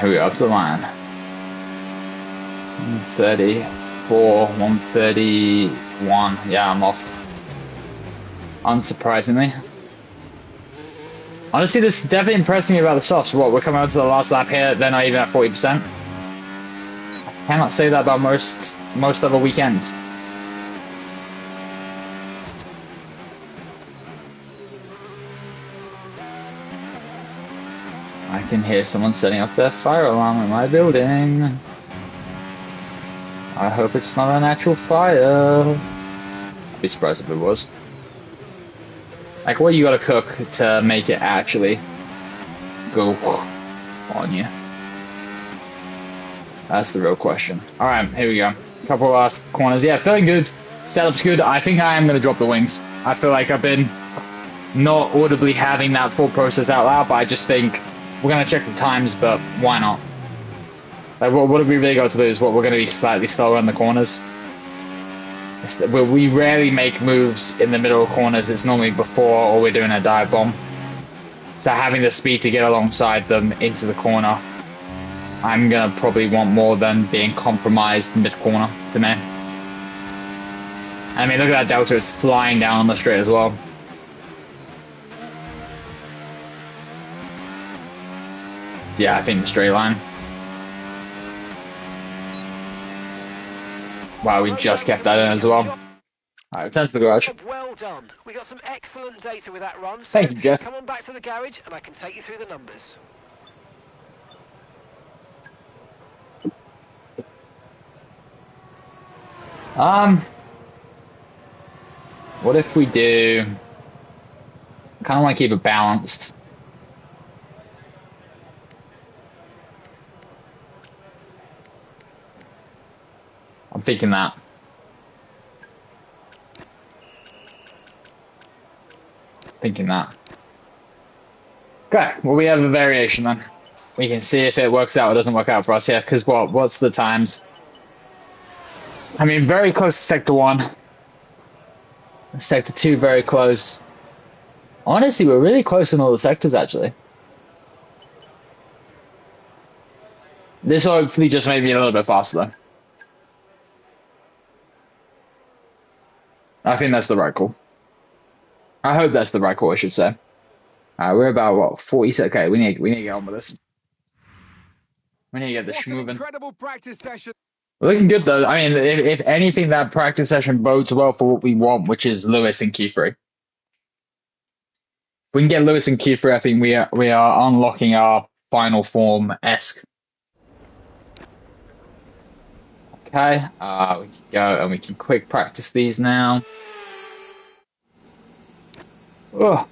Here we go, up to the line. 134, 131. Yeah, I'm off. Unsurprisingly. Honestly, this is definitely impressing me about the softs. What, we're coming out to the last lap here, they're not even at 40%. I cannot say that about most other weekends. I can hear someone setting off their fire alarm in my building. I hope it's not an actual fire. I'd be surprised if it was. Like, what you gotta cook to make it actually go on you? That's the real question. Alright, here we go. Couple last corners. Yeah, feeling good. Setup's good. I think I am gonna drop the wings. I feel like I've been not audibly having that full process out loud, but I just think we're going to check the times, but why not? Like, what have we really got to lose? What, we're going to be slightly slower in the corners? We rarely make moves in the middle of corners. It's normally before or we're doing a dive bomb. So having the speed to get alongside them into the corner, I'm going to probably want more than being compromised mid-corner to me. I mean, look at that Delta. It's flying down on the straight as well. Yeah, I think the straight line. Wow, we just kept that in as well. Alright, return to the garage. Well done. We got some excellent data with that run. So Thank you, Jeff. come on back to the garage and I can take you through the numbers. What if we do... kind of want to keep it balanced. I'm thinking that. Okay, well we have a variation then. We can see if it works out or doesn't work out for us here, because what's the times? I mean, very close to Sector 1. Sector 2, very close. Honestly, we're really close in all the sectors, actually. This hopefully just made me a little bit faster, though. I think that's the right call. I hope that's the right call, I should say. We're about, what, 40 okay, we need to get on with this. We need to get this moving. Incredible practice session. We're looking good, though. I mean, if anything, that practice session bodes well for what we want, which is Lewis in Q3. If we can get Lewis in Q3, I think we are unlocking our final form-esque. Okay, we can go and we can quick practice these now. Oh,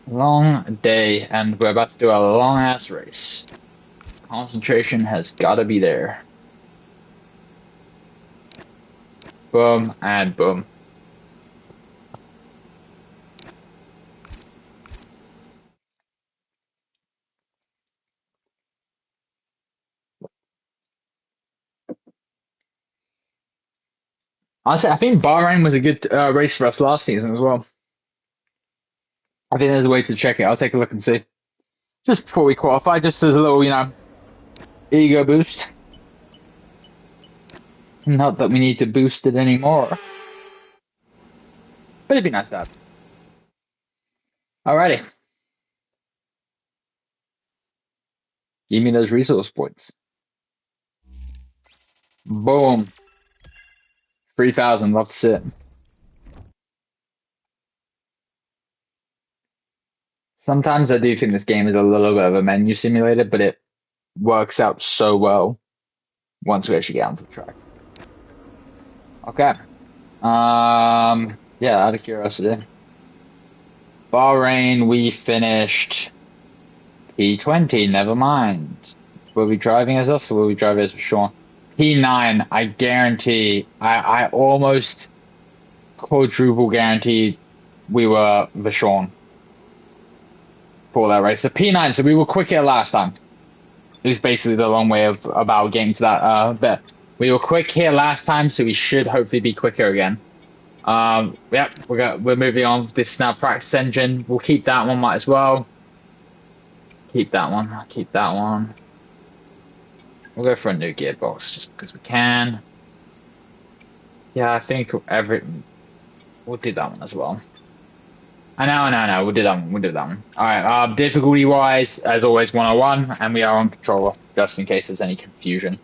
long day, and we're about to do a long-ass race. Concentration has got to be there. Boom, and boom. Honestly, I think Bahrain was a good race for us last season as well. I think there's a way to check it. I'll take a look and see. Just before we qualify, just as a little, ego boost. Not that we need to boost it anymore. But it'd be nice to have. Alrighty. Give me those resource points. Boom. 3,000, love to see it. Sometimes I do think this game is a little bit of a menu simulator, but it works out so well once we actually get onto the track. Okay. Yeah, out of curiosity. Bahrain, we finished P20, never mind. Were we driving as us or were we driving as Sean? P9, I guarantee, I almost quadruple guaranteed we were Vachon for that race. So P9, so we were quicker last time. This is basically the long way of about getting to that bit. We were quick here last time, so we should hopefully be quicker again. Yep, we're moving on. This is now practice engine. We'll keep that one, might as well. Keep that one. Keep that one. We'll go for a new gearbox just because we can. Yeah, I think we'll do that one as well. I know. We'll do that one. We'll do that one. All right. Difficulty-wise, as always, 101, and we are on controller just in case there's any confusion.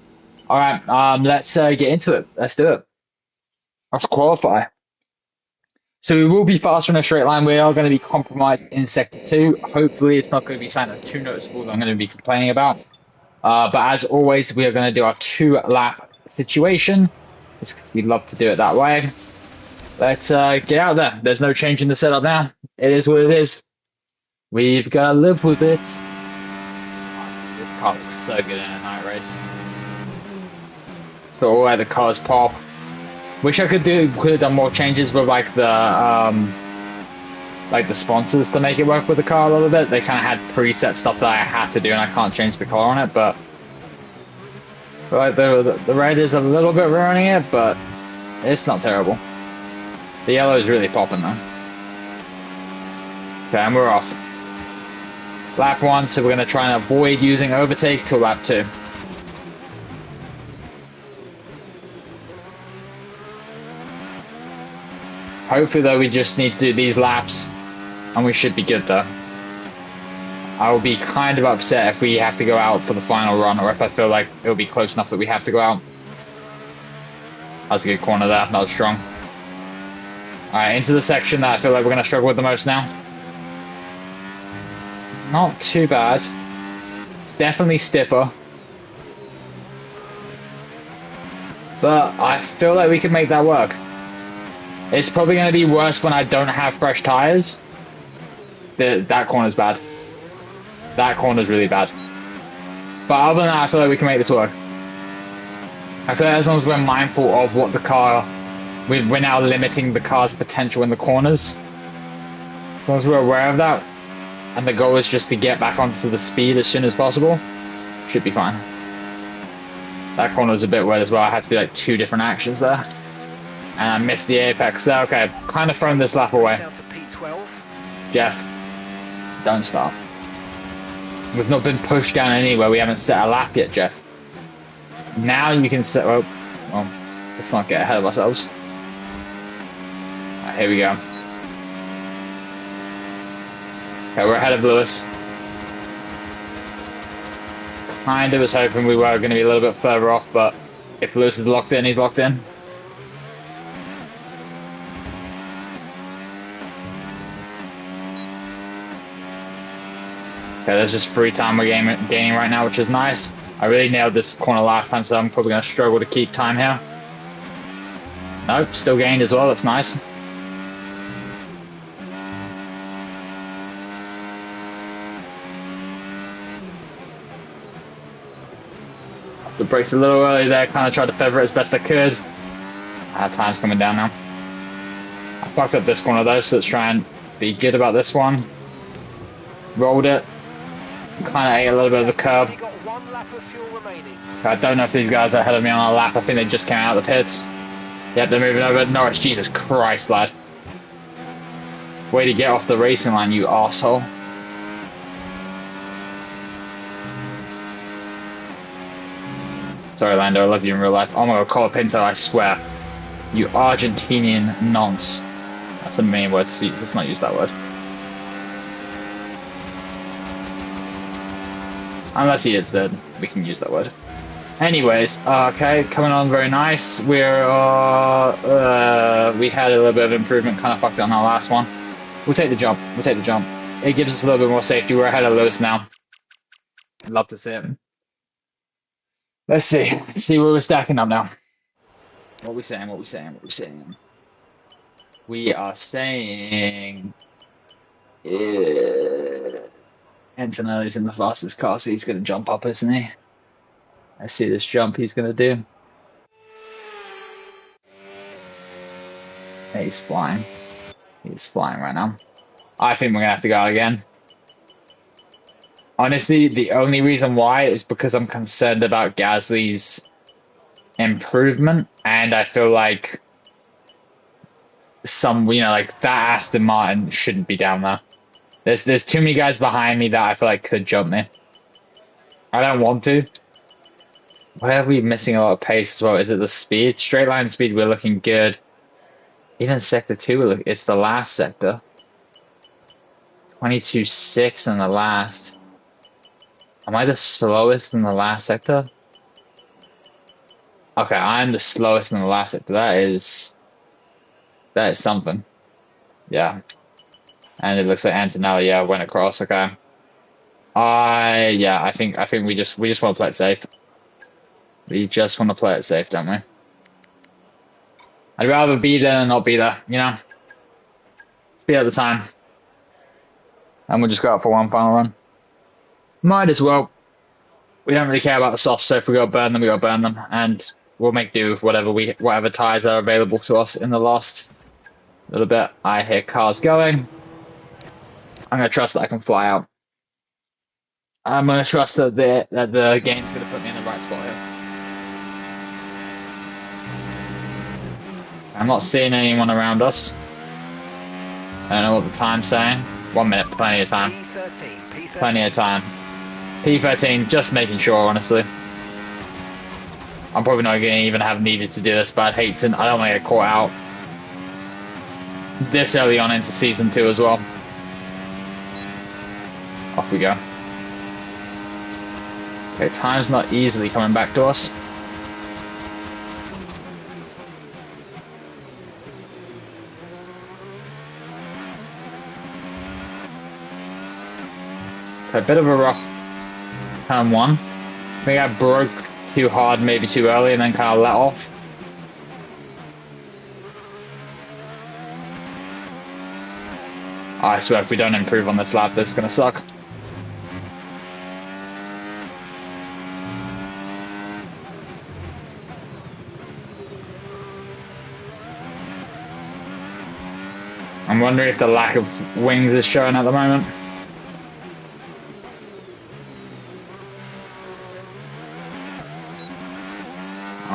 All right. Let's get into it. Let's do it. Let's qualify. So we will be faster in a straight line. We are going to be compromised in Sector 2. Hopefully, it's not going to be something that's too noticeable that I'm going to be complaining about. But as always, we are going to do our 2-lap situation, just because we love to do it that way. Let's get out there. There's no change in the setup now. It is what it is. We've got to live with it. This car looks so good in a night race. So all the cars pop. Wish I could have done more changes with like the sponsors to make it work with the car a little bit. They kind of had preset stuff that I had to do, and I can't change the color on it. But like the red is a little bit ruining it, but It's not terrible. The yellow is really popping though. Okay, and we're off. Lap 1, so we're going to try and avoid using overtake till lap 2. Hopefully though we just need to do these laps and we should be good though. I will be kind of upset if we have to go out for the final run, or if I feel like it'll be close enough that we have to go out. That's a good corner there, that was strong. Alright, into the section that I feel like we're going to struggle with the most now. Not too bad. It's definitely stiffer. But I feel like we can make that work. It's probably going to be worse when I don't have fresh tires. That corner's bad. That corner's really bad. But other than that, I feel like we can make this work. I feel like as long as we're mindful of what the car... We're now limiting the car's potential in the corners. As long as we're aware of that, and the goal is just to get back onto the speed as soon as possible, should be fine. That corner's a bit weird as well. I had to do like 2 different actions there. And I missed the apex there. Okay, I've kind of thrown this lap away. Down to P12. Jeff, don't stop. We've not been pushed down anywhere. We haven't set a lap yet, Jeff. Now you can set... Well, let's not get ahead of ourselves. Right, here we go. Okay, we're ahead of Lewis. Kind of was hoping we were going to be a little bit further off, but if Lewis is locked in, he's locked in. Okay, there's just free time we're gaining right now, which is nice. I really nailed this corner last time, so I'm probably going to struggle to keep time here. Nope, still gained as well, that's nice. The brakes a little early there, kind of tried to feather it as best I could. Time's coming down now. I fucked up this corner though, so let's try and be good about this one. Rolled it. Kind of ate a little bit of the curb. You've got 1 lap of fuel remaining. I don't know if these guys are ahead of me on a lap. I think they just came out of the pits. Yep, they're moving over. Norris, Jesus Christ, lad. Way to get off the racing line, you arsehole. Sorry, Lando, I love you in real life. Oh my god, Colapinto, I swear. You Argentinian nonce. That's a mean word to use. Let's not use that word. Unless he is, then we can use that word. Anyways, okay, coming on very nice. We had a little bit of improvement, kind of fucked it on our last one. We'll take the jump. We'll take the jump. It gives us a little bit more safety. We're ahead of Lotus now. I'd love to see it. Let's see. See where we're stacking up now. What are we saying? What are we saying? What are we saying? We are saying... Antonelli's in the fastest car, so he's going to jump up, isn't he? I see this jump he's going to do. He's flying. He's flying right now. I think we're going to have to go out again. Honestly, the only reason why is because I'm concerned about Gasly's improvement, and I feel like like that Aston Martin shouldn't be down there. There's too many guys behind me that I feel like could jump me. I don't want to. Why are we missing a lot of pace as well? Is it the speed? Straight line speed, we're looking good. Even sector 2, it's the last sector. 22.6 in the last. Am I the slowest in the last sector? Okay, I'm the slowest in the last sector. That is something. Yeah. And it looks like Antonelli, yeah, went across, okay. I think we just want to play it safe. We just want to play it safe, don't we? I'd rather be there than not be there, you know? Speed at the time. And we'll just go out for one final run. Might as well. We don't really care about the softs, so if we got to burn them, we got to burn them. And we'll make do with whatever tyres are available to us in the last little bit. I hear cars going. I'm going to trust that I can fly out. I'm going to trust that the game's going to put me in the right spot here. I'm not seeing anyone around us. I don't know what the time's saying. 1 minute, plenty of time. P13, P13. Plenty of time. P13, just making sure, honestly. I'm probably not going to even have needed to do this, but I'd hate to. I don't want to get caught out this early on into season 2 as well. Off we go. Okay, time's not easily coming back to us. A bit of a rough turn 1. I think I broke too hard, maybe too early, and then kind of let off. I swear if we don't improve on this lap, this is going to suck. I'm wondering if the lack of wings is showing at the moment.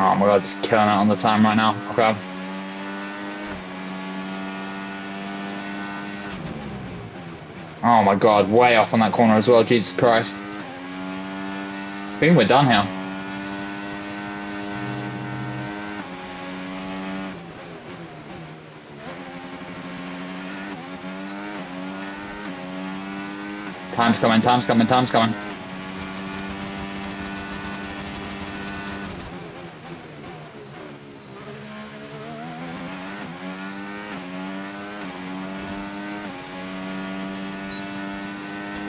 Oh my god, just killing it on the time right now. Okay. Oh my god, way off on that corner as well, Jesus Christ. I think we're done here. Time's coming, time's coming, time's coming.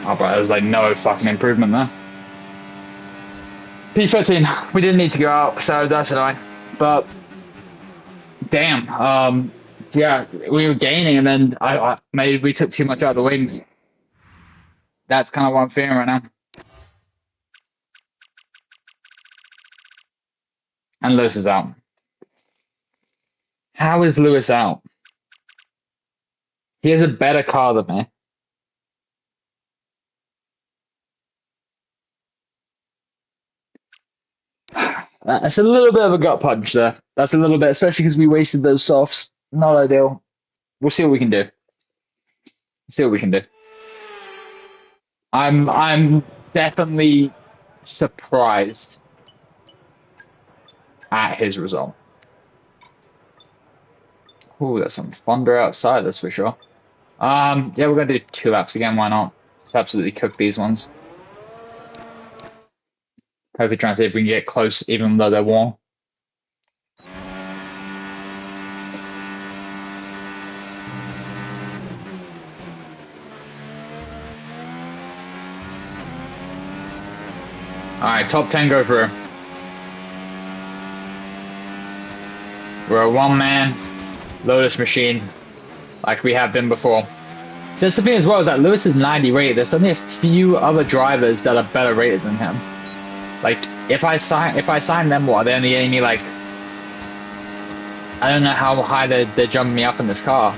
Oh, but there's like no fucking improvement there. P13, we didn't need to go out, so that's annoying. But damn, yeah, we were gaining, and then maybe we took too much out of the wings. That's kind of what I'm feeling right now. And Lewis is out. How is Lewis out? He has a better car than me. That's a little bit of a gut punch there. That's a little bit, especially because we wasted those softs. Not ideal. We'll see what we can do. See what we can do. I'm definitely surprised at his result. Ooh, there's some thunder outside, that's for sure. Yeah, we're gonna do 2 laps again. Why not? Just absolutely cook these ones. Hopefully, try and see if we can get close, even though they're warm. Alright, top 10 go through. We're a one-man Lotus machine, like we have been before. So that's the thing as well, is that Lewis is 90 rated. There's only a few other drivers that are better rated than him. Like, if I sign them, what, are they only getting me like, I don't know how high they're jumping me up in this car.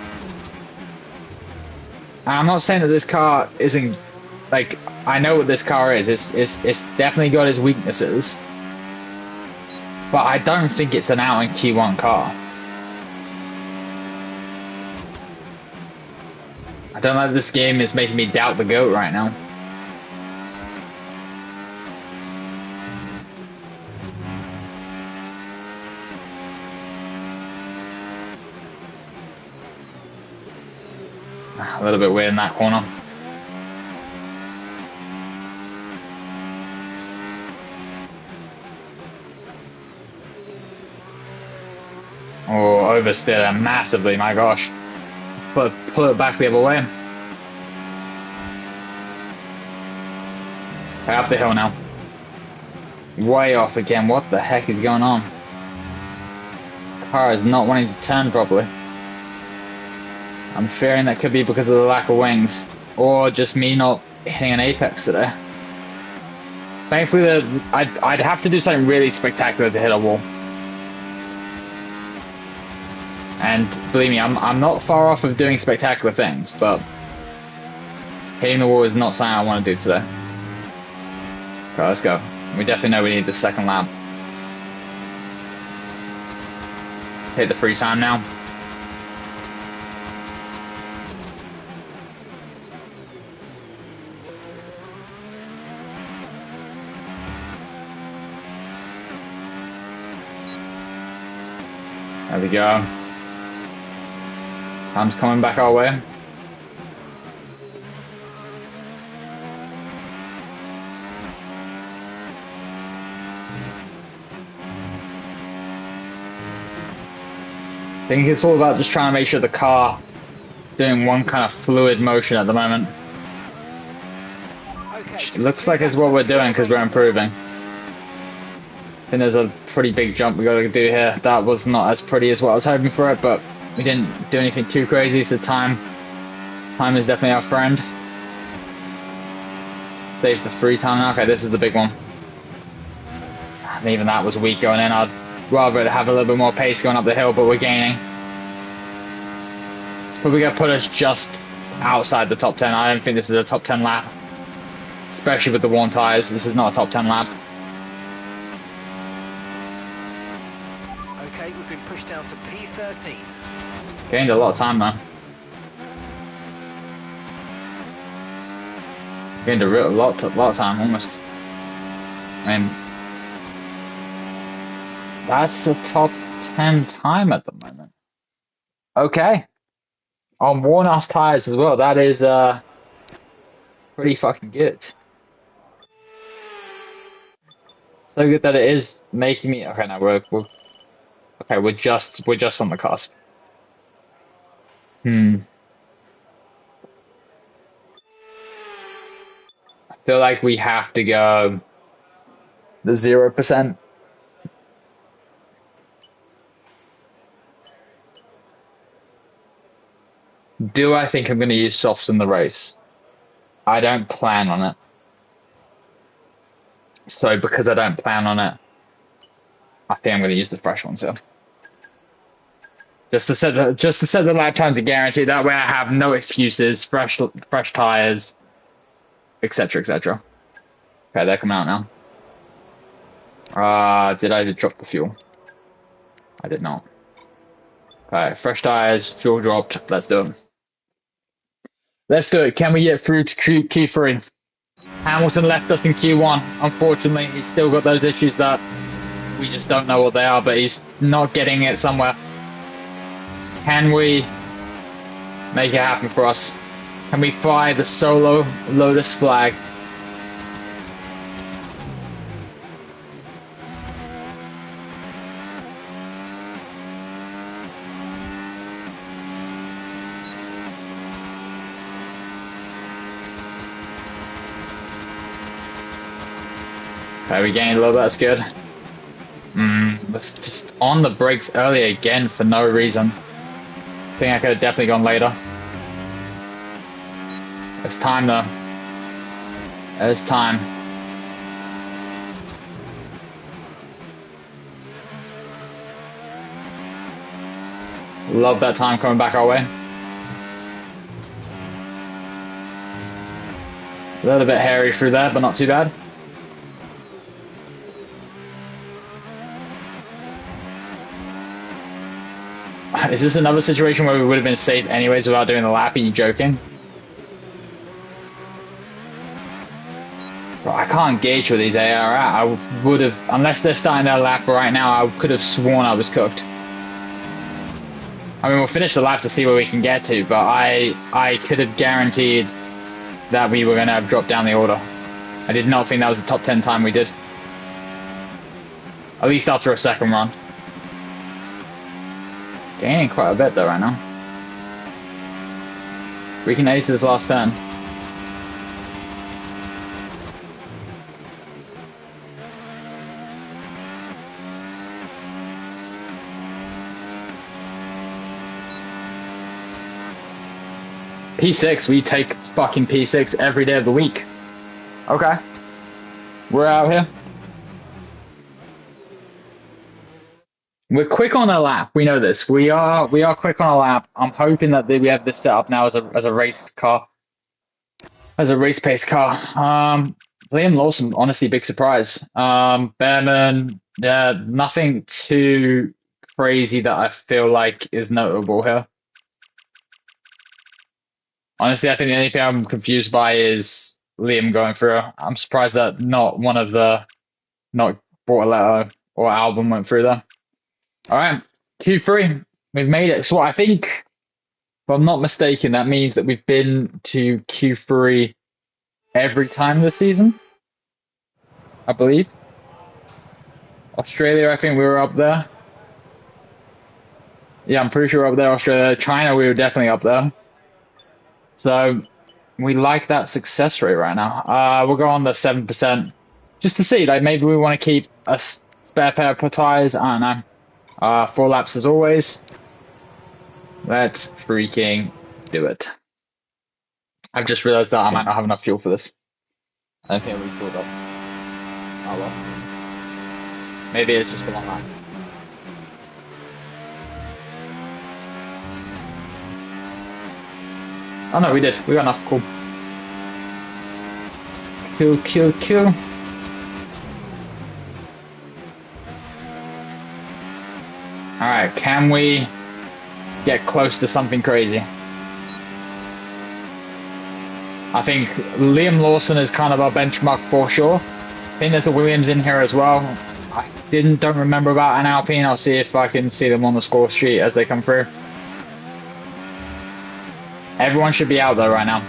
And I'm not saying that this car isn't, like, I know what this car is. It's definitely got its weaknesses. But I don't think it's an out in Q1 car. I don't know if this game is making me doubt the GOAT right now. A little bit weird in that corner. Oh, oversteer massively, my gosh. Pull it back the other way. Okay, up the hill now. Way off again. What the heck is going on? Car is not wanting to turn properly. I'm fearing that could be because of the lack of wings, or just me not hitting an apex today. Thankfully, I'd have to do something really spectacular to hit a wall. And believe me, I'm not far off of doing spectacular things, but hitting the wall is not something I want to do today. Okay, let's go. We definitely know we need the second lap. Take the free time now. There we go. Time's coming back our way. I think it's all about just trying to make sure the car doing one kind of fluid motion at the moment. Which looks like it's what we're doing because we're improving. I think there's a pretty big jump we got to do here. That was not as pretty as what I was hoping for it, but we didn't do anything too crazy, so time is definitely our friend. Save the free time now. Okay, this is the big one. And even that was weak going in. I'd rather have a little bit more pace going up the hill, but we're gaining. It's probably going to put us just outside the top 10. I don't think this is a top 10 lap. Especially with the worn tyres. This is not a top 10 lap. Okay, we've been pushed down to P13. Gained a lot of time though. Gained a lot of time, almost. I mean, that's a top 10 time at the moment. Okay. On worn ass tires as well. That is pretty fucking good. So good that it is making me. Okay, now we're just on the cusp. I feel like we have to go the 0%. Do I think I'm going to use softs in the race? I don't plan on it. So because I don't plan on it, I think I'm going to use the fresh ones here. Just to set the lap time to guarantee. That way I have no excuses. Fresh tires, etc., etc. Okay, they're coming out now. Did I drop the fuel? I did not. Okay, fresh tires, fuel dropped. Let's do it. Let's do it. Can we get through to Q3? Hamilton left us in Q1. Unfortunately, he's still got those issues that we just don't know what they are, but he's not getting it somewhere. Can we make it happen for us? Can we fly the solo Lotus flag? Okay, we gained a little bit, that's good. Was just on the brakes early again for no reason. I think I could have definitely gone later. It's time though. It's time. Love that time coming back our way. A little bit hairy through there, but not too bad. Is this another situation where we would have been safe anyways without doing the lap? Are you joking? Bro, I can't gauge where these AR are at. I would have, unless they're starting their lap right now, I could have sworn I was cooked. I mean, we'll finish the lap to see where we can get to, but I could have guaranteed that we were going to have dropped down the order. I did not think that was a top 10 time we did. At least after a second run. Gaining quite a bit though right now. We can ace this last turn. P6, we take fucking P6 every day of the week. Okay. We're out here. We're quick on a lap. We know this. We are quick on a lap. I'm hoping that we have this set up now as a race car, as a race pace car. Liam Lawson, honestly, big surprise. Behrman, yeah, nothing too crazy that I feel like is notable here. Honestly, I think the only thing I'm confused by is Liam going through. I'm surprised that not one of the not Bortoletto or Album went through there. All right, Q3, we've made it. So I think, if I'm not mistaken, that means that we've been to Q3 every time this season, I believe. Australia, I think we were up there. Yeah, I'm pretty sure we're up there. Australia, China, we were definitely up there. So we like that success rate right now. We'll go on the 7% just to see. Like maybe we want to keep a spare pair of tires. I don't know. 4 laps as always. Let's freaking do it. I've just realized that I might not have enough fuel for this. I don't think we filled up. Oh well. Maybe it's just the one lap. Oh no, we did. We got enough. Cool. Cool. Alright, can we get close to something crazy? I think Liam Lawson is kind of our benchmark for sure. I think there's a Williams in here as well. I don't remember about an Alpine. I'll see if I can see them on the score sheet as they come through. Everyone should be out there right now.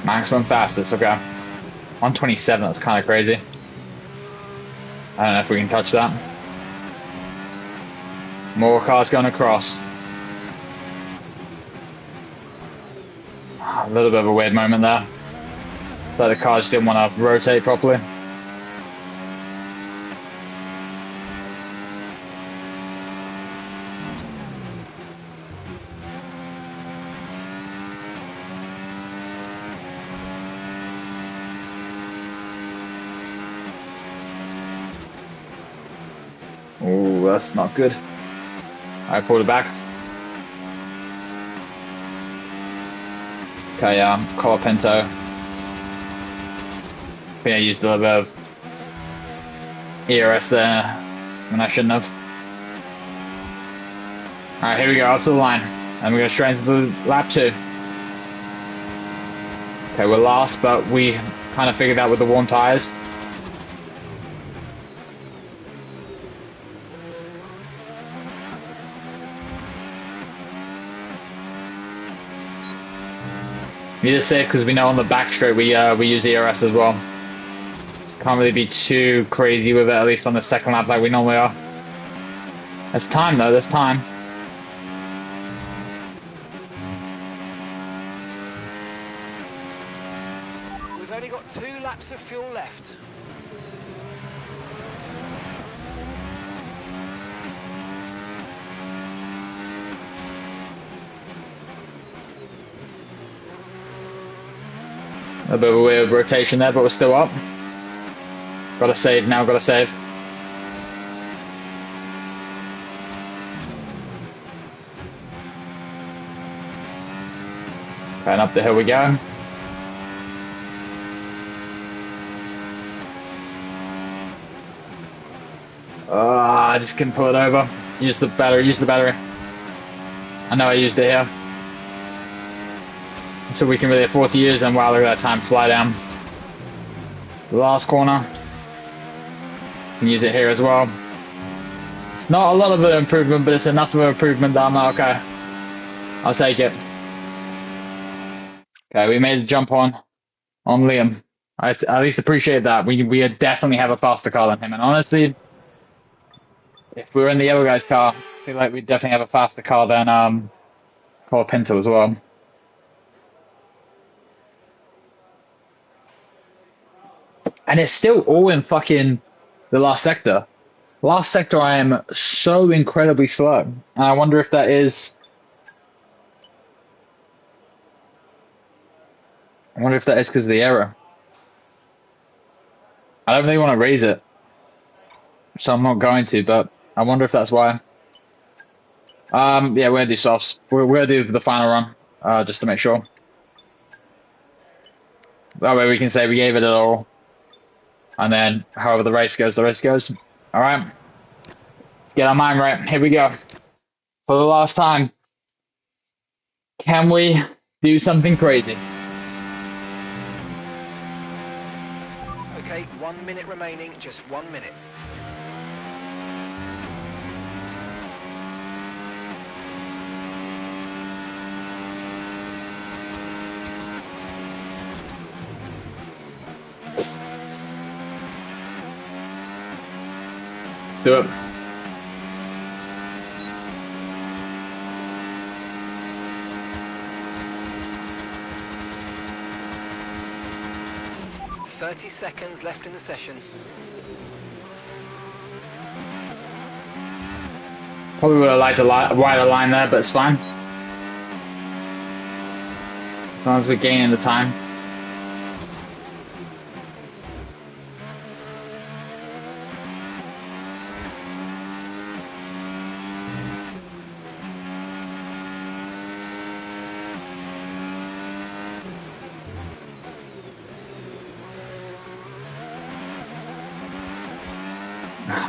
Maximum fastest, okay. 127, that's kind of crazy. I don't know if we can touch that. More cars going across. A little bit of a weird moment there. But the car just didn't want to rotate properly. Ooh, that's not good. I pulled it back. Okay, Colapinto. I think I used a little bit of ERS there when I shouldn't have. Alright, here we go, up to the line. And we're going straight into the lap 2. Okay, we're last, but we kind of figured out with the worn tires. Need to say because we know on the back straight we use ERS as well. So can't really be too crazy with it, at least on the second lap like we normally are. There's time though, there's time. We've only got 2 laps of fuel left. A bit of a weird rotation there, but we're still up. Gotta save now, gotta save. Okay, and up the hill we go. I just couldn't pull it over. Use the battery, use the battery. I know I used it here. So we can really afford to use them. Wow, look at that time fly down. The last corner. Can use it here as well. It's not a lot of an improvement, but it's enough of an improvement that I'm like, okay, I'll take it. Okay, we made a jump on Liam. I at least appreciate that. We definitely have a faster car than him, and honestly, if we were in the other guy's car, I feel like we definitely have a faster car than Colapinto as well. And it's still all in fucking the last sector. Last sector, I am so incredibly slow. And I wonder if that is... I wonder if that is because of the error. I don't really want to raise it. so I'm not going to, but I wonder if that's why. Yeah, we're gonna do softs. We're gonna do the final run, just to make sure. That way we can say we gave it all, and then however the race goes, the race goes. All right, let's get our mind right. Here we go. For the last time, can we do something crazy? Okay, 1 minute remaining, just 1 minute. Let's do it. Thirty seconds left in the session. Probably would have liked a wider line there, but it's fine. As long as we're gaining the time.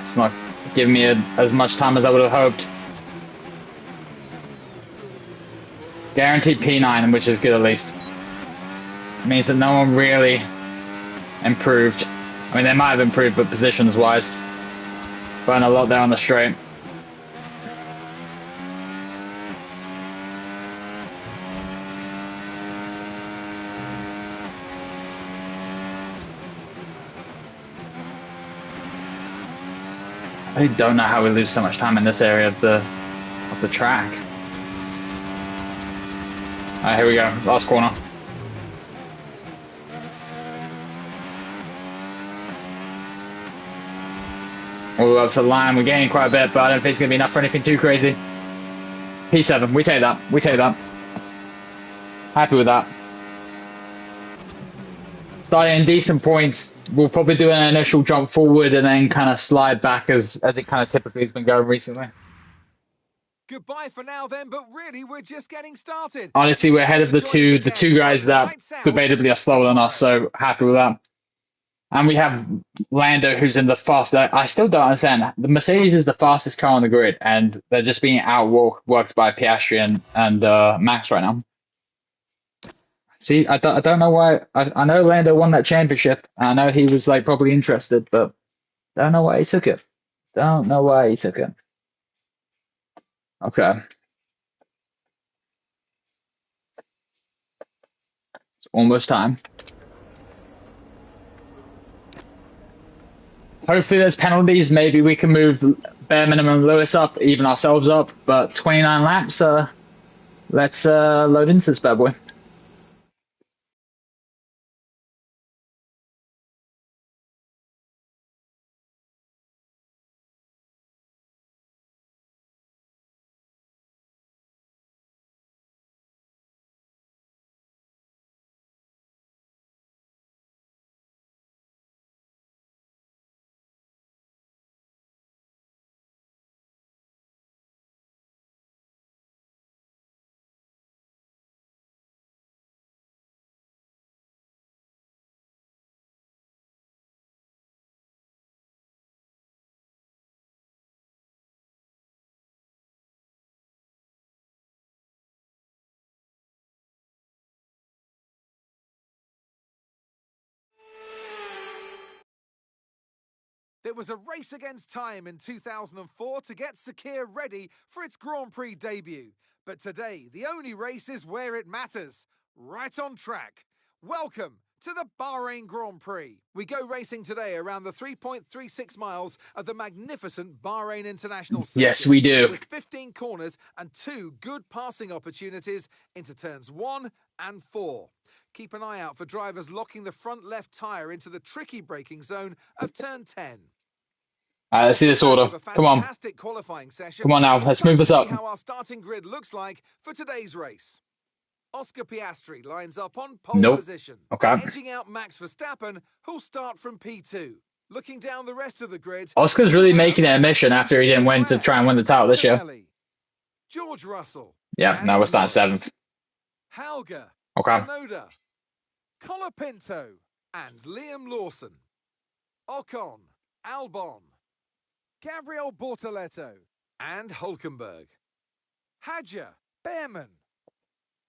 It's not giving me as much time as I would have hoped. Guaranteed P9, which is good at least. It means that no one really improved. I mean, they might have improved, but positions-wise. Burn a lot there on the straight. I don't know how we lose so much time in this area of the track. Alright, here we go. Last corner. All up to the line. We're gaining quite a bit, but I don't think it's going to be enough for anything too crazy. P7. We take that. We take that. Happy with that. Starting in decent points. We'll probably do an initial jump forward and then kind of slide back as it kind of typically has been going recently. Goodbye for now then, but really we're just getting started. Honestly, we're ahead of the two guys that debatably are slower than us, so happy with that. And we have Lando, who's in the fastest. I still don't understand. The Mercedes is the fastest car on the grid, and they're just being outworked by Piastri and Max right now. See, I don't know why. I know Lando won that championship. I know he was like probably interested, but don't know why he took it. Don't know why he took it. Okay. It's almost time. Hopefully there's penalties. Maybe we can move bare minimum Lewis up, even ourselves up. But 29 laps. Let's load into this bad boy. There was a race against time in 2004 to get Sakir ready for its Grand Prix debut. But today, the only race is where it matters, right on track. Welcome to the Bahrain Grand Prix. We go racing today around the 3.36 miles of the magnificent Bahrain International Circuit. Yes, we do. With 15 corners and 2 good passing opportunities into turns 1 and 4. Keep an eye out for drivers locking the front left tyre into the tricky braking zone of turn 10. All right, let's see this order. Come on. Qualifying session. Come on now. Let's move this up. See how our starting grid looks like for today's race. Oscar Piastri lines up on pole position. Okay. Edging out Max Verstappen, who'll start from P2. Looking down the rest of the grid. Oscar's really making it a mission after he didn't win to try and win the title this year. George Russell. Yeah, now we're starting seventh. Hauger. Okay. Sonoda. Colapinto. And Liam Lawson. Ocon. Albon. Gabriel Bortoletto. And Hulkenberg. Hadja. Behrman.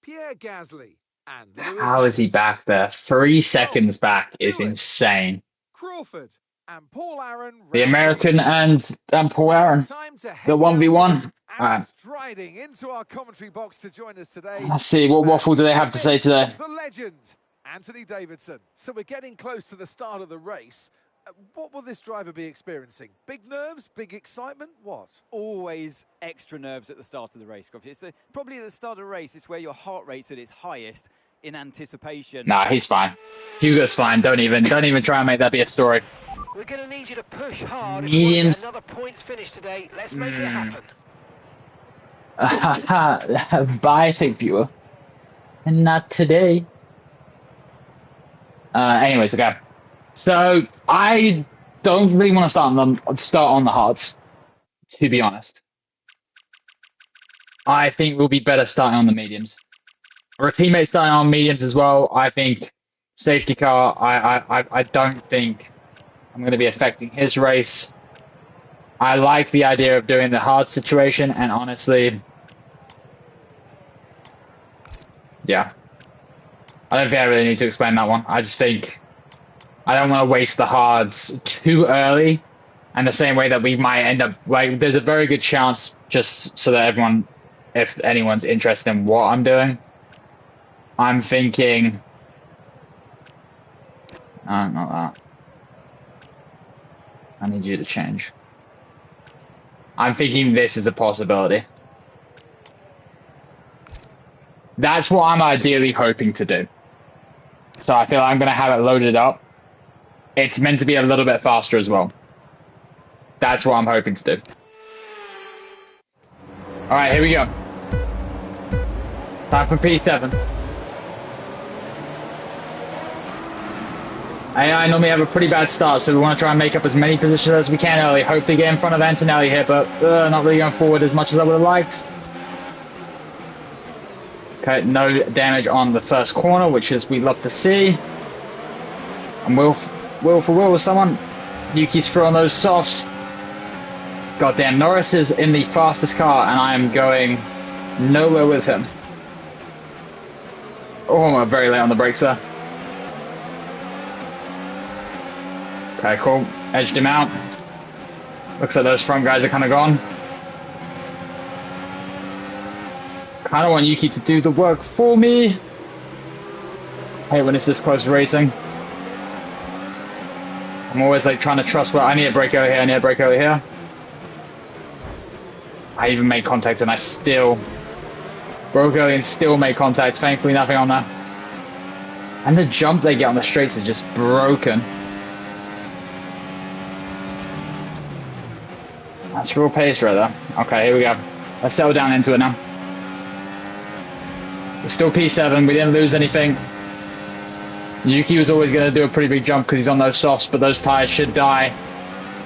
Pierre Gasly. And Lewis How is he Hamilton. back there? 3 seconds back is Do it. insane. Crawford. And Paul Aaron. The American and Paul Aaron. The 1v1. Alright. Striding into our commentary box to join us today. Let's see, what waffle do they have to say today? The legend, Anthony Davidson. So we're getting close to the start of the race. What will this driver be experiencing? Big nerves, big excitement, what? Always extra nerves at the start of the race, Gruffy. It's probably at the start of the race, it's where your heart rate's at its highest in anticipation. Nah, he's fine. Hugo's fine. Don't even try and make that be a story. We're going to need you to push hard. Mediums. If you want to get another points finish today. Let's make it happen. Bye, fake viewer. And not today. Anyways, okay. So I don't really want to start on the hards, to be honest. I think we'll be better starting on the mediums. Or a teammate starting on mediums as well. I think safety car. I don't think I'm going to be affecting his race. I like the idea of doing the hard situation, and honestly, yeah. I don't think I really need to explain that one. I just think I don't want to waste the hards too early, and the same way that we might end up, like, there's a very good chance, just so that everyone, if anyone's interested in what I'm doing, I'm thinking, no, not that. I need you to change. I'm thinking this is a possibility. That's what I'm ideally hoping to do. So I feel I'm going to have it loaded up. It's meant to be a little bit faster as well. That's what I'm hoping to do. Alright, here we go. Time for P7. I normally have a pretty bad start, so we want to try and make up as many positions as we can early. Hopefully get in front of Antonelli here, but not really going forward as much as I would have liked. Okay, no damage on the first corner, which is we love to see. And Will for Will with someone. Yuki's throwing those softs. Goddamn, Norris is in the fastest car, and I am going nowhere with him. Oh, I'm very late on the brakes there. Okay, cool. Edged him out. Looks like those front guys are kind of gone. Kind of want Yuki to do the work for me. I hate when it's this close to racing. I'm always like trying to trust where I need a brake over here, I need a brake over here. I even made contact and I still broke early and still made contact. Thankfully nothing on that. And the jump they get on the straights is just broken. That's real pace right there. Okay, here we go. Let's settle down into it now. We're still P7, we didn't lose anything. Yuki was always going to do a pretty big jump because he's on those softs, but those tires should die.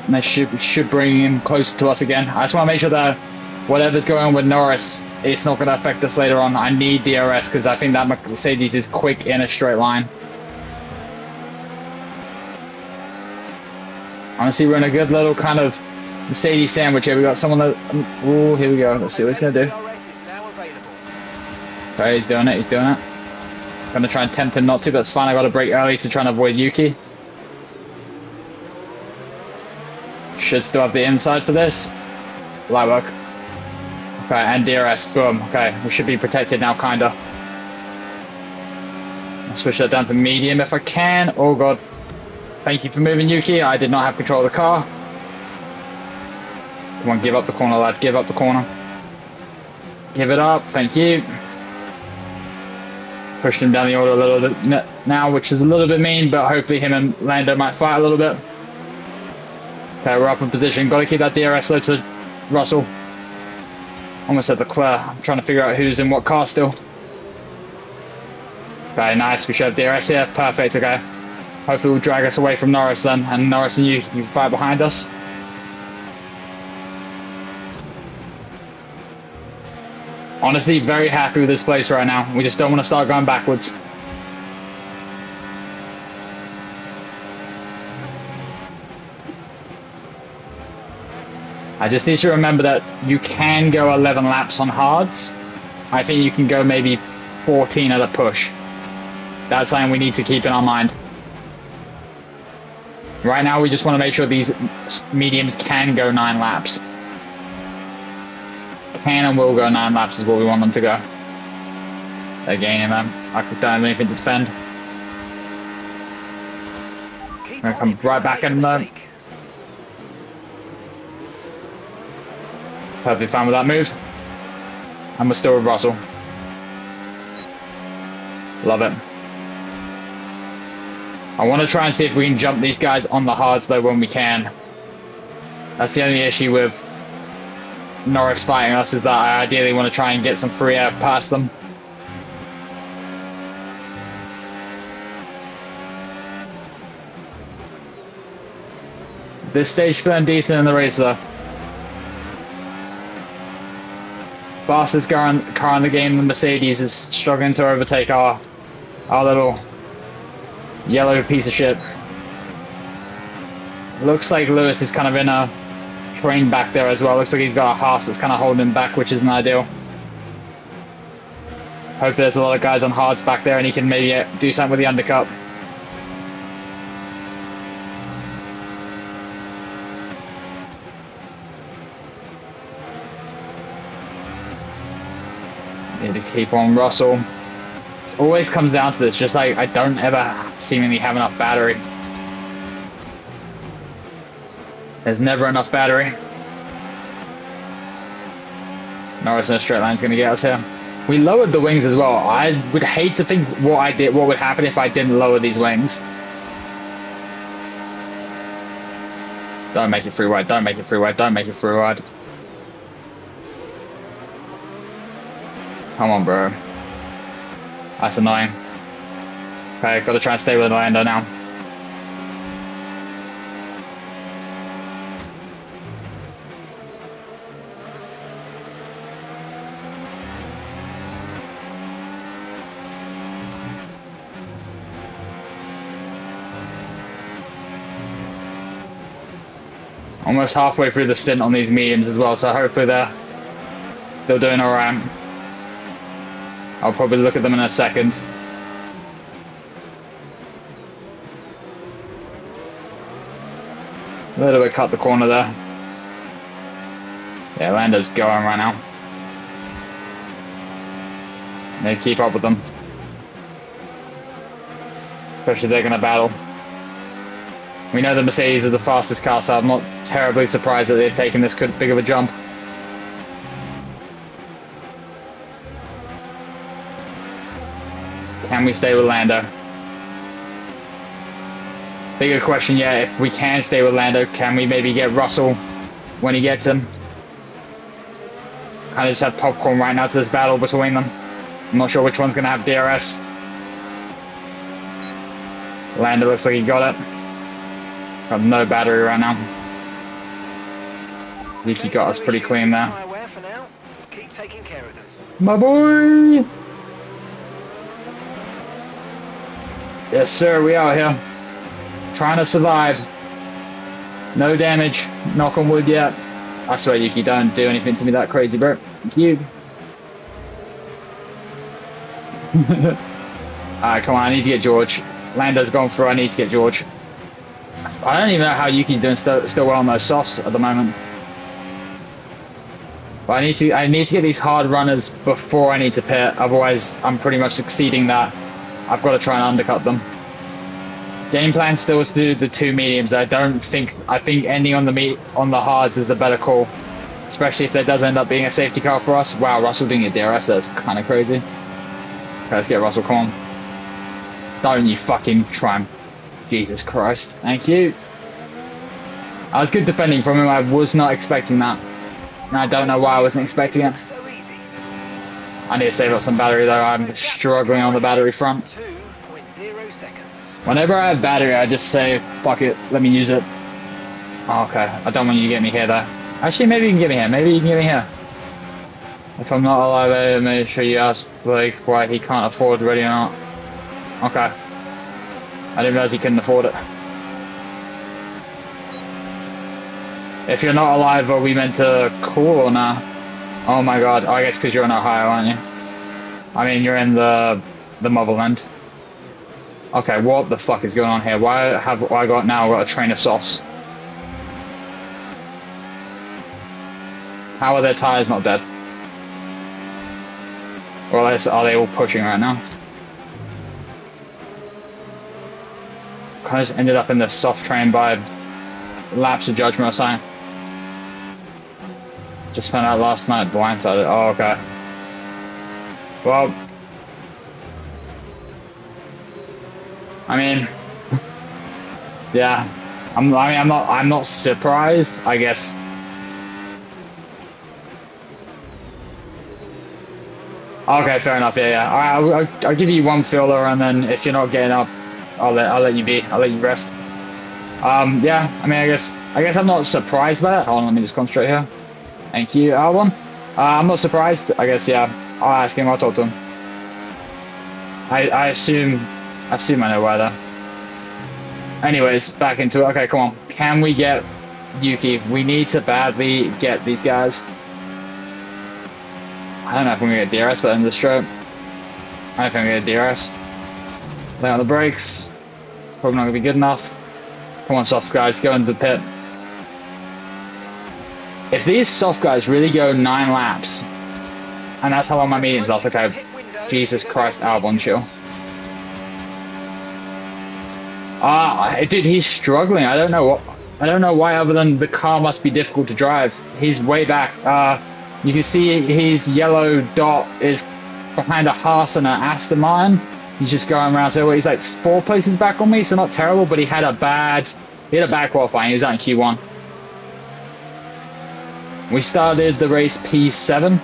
And they should bring him closer to us again. I just want to make sure that whatever's going on with Norris, it's not going to affect us later on. I need DRS because I think that Mercedes is quick in a straight line. Honestly, we're in a good little kind of Mercedes sandwich here. We got someone that... Oh, here we go. Let's see what he's going to do. Okay, he's doing it. He's doing it. Going to try and tempt him not to, but it's fine. I got to brake early to try and avoid Yuki. Should still have the inside for this. Light work. Okay, and DRS. Boom. Okay, we should be protected now, kinda. I'll switch that down to medium if I can. Oh god. Thank you for moving, Yuki. I did not have control of the car. Come on, give up the corner, lad. Give up the corner. Give it up. Thank you. Pushed him down the order a little bit now, which is a little bit mean, but hopefully him and Lando might fight a little bit. Okay, we're up in position. Got to keep that DRS low to Russell. Almost at Leclerc. I'm trying to figure out who's in what car still. Okay, nice. We should have DRS here. Perfect, okay. Hopefully will drag us away from Norris then, and Norris and you fight behind us. Honestly, very happy with this place right now. We just don't want to start going backwards. I just need to remember that you can go 11 laps on hards. I think you can go maybe 14 at a push. That's something we need to keep in our mind. Right now, we just want to make sure these mediums can go 9 laps. Can and will go 9 laps is what we want them to go. They're gaining, man. I don't have anything to defend. I'm going to come right back in though. Perfectly fine with that move. And we're still with Russell. Love it. I want to try and see if we can jump these guys on the hards though when we can. That's the only issue with Norris fighting us, is that I ideally want to try and get some free air past them. This stage feeling decent in the race though. Fastest car in the game, the Mercedes, is struggling to overtake our little yellow piece of shit. Looks like Lewis is kind of in a train back there as well. Looks like he's got a Haas that's kind of holding him back, which isn't ideal. Hopefully there's a lot of guys on hards back there and he can maybe do something with the undercut. Need to keep on Russell. It always comes down to this, just like I don't ever seemingly have enough battery. There's never enough battery. Norris in a straight line is going to get us here. We lowered the wings as well. I would hate to think what would happen if I didn't lower these wings. Don't make it free wide, don't make it free wide, don't make it free wide. Come on, bro. That's annoying. Okay, gotta try and stay with Lando now. Almost halfway through the stint on these mediums as well, so hopefully they're still doing alright. I'll probably look at them in a second. A little bit cut the corner there. Yeah, Lando's going right now. They keep up with them. Especially if they're going to battle. We know the Mercedes are the fastest car, so I'm not terribly surprised that they've taken this big of a jump. Can we stay with Lando? Bigger question, yeah, if we can stay with Lando, can we maybe get Russell when he gets him? Kind of just have popcorn right now to this battle between them. I'm not sure which one's going to have DRS. Lando looks like he got it. Got no battery right now. Vicky got us pretty clean there. Keep taking care of them. My boy! Yes, sir, we are here. Trying to survive. No damage. Knock on wood yet. I swear, Yuki, don't do anything to me that crazy, bro. Thank you. Alright, come on, I need to get George. Lando's gone through, I need to get George. I don't even know how Yuki's doing still well on those softs at the moment. But I need to get these hard runners before I need to pit, otherwise I'm pretty much exceeding that. I've got to try and undercut them. Game plan still is to do the 2 mediums. I think ending on the hards is the better call, especially if there does end up being a safety car for us. Wow, Russell doing a DRS, that's kind of crazy. Okay, let's get Russell, come on. Don't you fucking try and... Jesus Christ, thank you. That was good defending from him. I was not expecting that. And I don't know why I wasn't expecting it. I need to save up some battery though. I'm struggling on the battery front. 2.0 seconds. Whenever I have battery, I just say, fuck it, let me use it. Oh, okay, I don't want you to get me here though. Actually, maybe you can get me here. Maybe you can get me here. If I'm not alive, I'll make sure you ask Blake why he can't afford ready or not. Okay. I didn't realize he couldn't afford it. If you're not alive, are we meant to call or not? Oh my god. Oh, I guess because you're in Ohio, aren't you? I mean, you're in the motherland. Okay, what the fuck is going on here? Why have I got now got a train of softs? How are their tires not dead? Or are they all pushing right now? I just ended up in the soft train by lapse of judgment or something. Just found out last night, blindsided. Oh, okay. Well, I mean, yeah. I'm not surprised. I guess. Okay, fair enough. Yeah, yeah. All right, I'll give you one filler, and then if you're not getting up, I'll let you be. I'll let you rest. Yeah. I mean, I guess I'm not surprised by that. Hold on, let me just concentrate here. Thank you, Albon. I'm not surprised. I guess, yeah. I'll ask him. I'll talk to him. I assume I know why though. Anyways, back into it. Okay, come on. Can we get Yuki? We need to badly get these guys. I don't know if I'm gonna get DRS by the end of the stroke. I don't think I'm gonna get DRS. Lay on the brakes. It's probably not gonna be good enough. Come on, soft guys, go into the pit. If these soft guys really go 9 laps, and that's how long my medium's last, okay. Jesus Christ, Albon, chill. Dude, he's struggling. I don't know why, other than the car must be difficult to drive. He's way back. You can see his yellow dot is behind a Haas and an Aston Martin. He's just going around. So he's like 4 places back on me, so not terrible, but he had a bad qualifying. He was out in Q1. We started the race P7,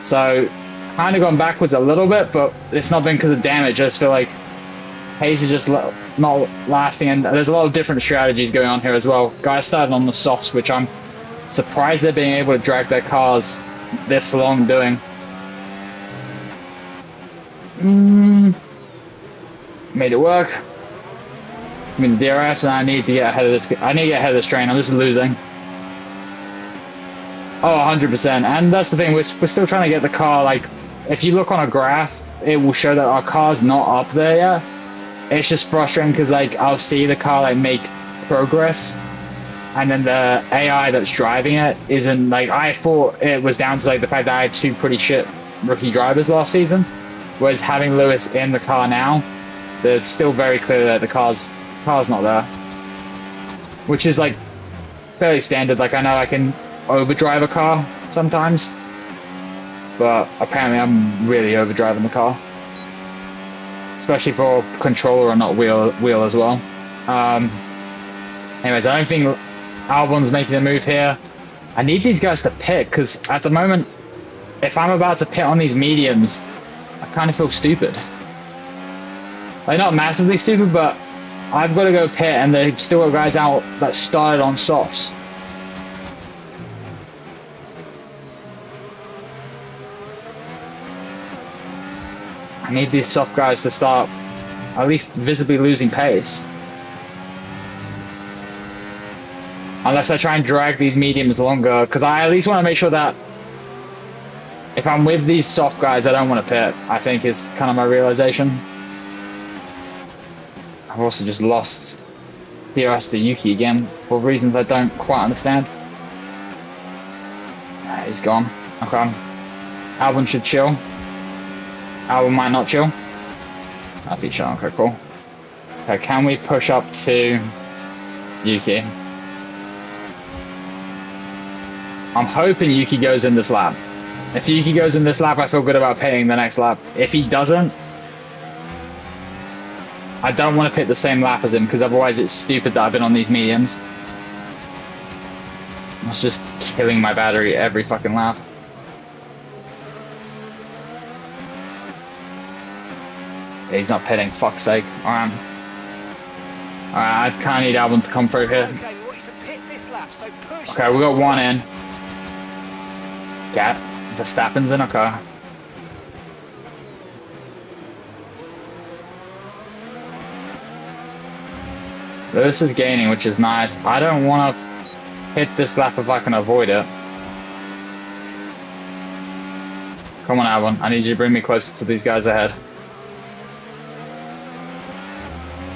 so kind of gone backwards a little bit, but it's not been because of damage. I just feel like pace is just not lasting, and there's a lot of different strategies going on here as well. Guys started on the softs, which I'm surprised they're being able to drag their cars this long doing. Made it work. I'm in the DRS, and I need to get ahead of this. I need to get ahead of this train. I'm just losing. Oh, 100%. And that's the thing, we're still trying to get the car, like, if you look on a graph, it will show that our car's not up there yet. It's just frustrating because, like, I'll see the car, like, make progress, and then the AI that's driving it isn't, like, I thought it was down to, like, the fact that I had 2 pretty shit rookie drivers last season, whereas having Lewis in the car now, it's still very clear that the car's not there. Which is, like, fairly standard. Like, I know I can overdrive a car sometimes, but apparently I'm really overdriving the car, especially for controller and not wheel as well. Anyways, I don't think Albon's making a move here. I need these guys to pit, because at the moment, if I'm about to pit on these mediums, I kind of feel stupid. Like, not massively stupid, but I've got to go pit, and they've still got guys out that started on softs. I need these soft guys to start at least visibly losing pace. Unless I try and drag these mediums longer, because I at least want to make sure that if I'm with these soft guys, I don't want to pit, I think is kind of my realization. I've also just lost DRS to Yuki again, for reasons I don't quite understand. He's gone. Okay. Albon should chill. Albon might not chill. That'd be chill. Okay, cool. Okay, can we push up to Yuki? I'm hoping Yuki goes in this lap. If Yuki goes in this lap, I feel good about pitting the next lap. If he doesn't, I don't want to pit the same lap as him, because otherwise it's stupid that I've been on these mediums. It's just killing my battery every fucking lap. He's not pitting, fuck's sake. Alright. Alright, I kind of need Albon to come through here. Okay, we want you to pit this lap, so push. Okay, we got one in. Gap. Verstappen's in, okay. Lotus is gaining, which is nice. I don't want to hit this lap if I can avoid it. Come on, Albon. I need you to bring me closer to these guys ahead.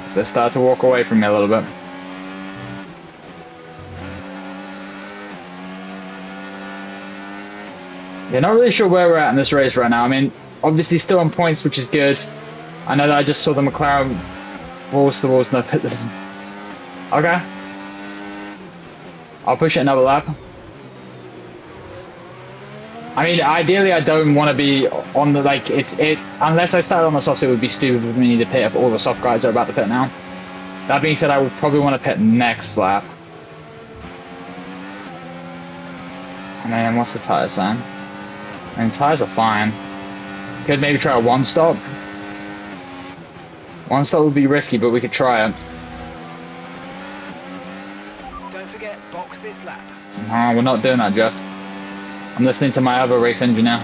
So they start to walk away from me a little bit. Yeah, not really sure where we're at in this race right now. I mean, obviously still on points, which is good. I know that I just saw the McLaren walls to walls, no pit. Okay. I'll push it another lap. I mean, ideally, I don't want to be on the, like, unless I started on the softs, it would be stupid for me to pit if all the soft guys are about to pit now. That being said, I would probably want to pit next lap. And then, what's the tyre saying? I mean, tyres are fine. Could maybe try a one stop. One stop would be risky, but we could try it. Don't forget, box this lap. No, we're not doing that, Jeff. I'm listening to my other race engineer.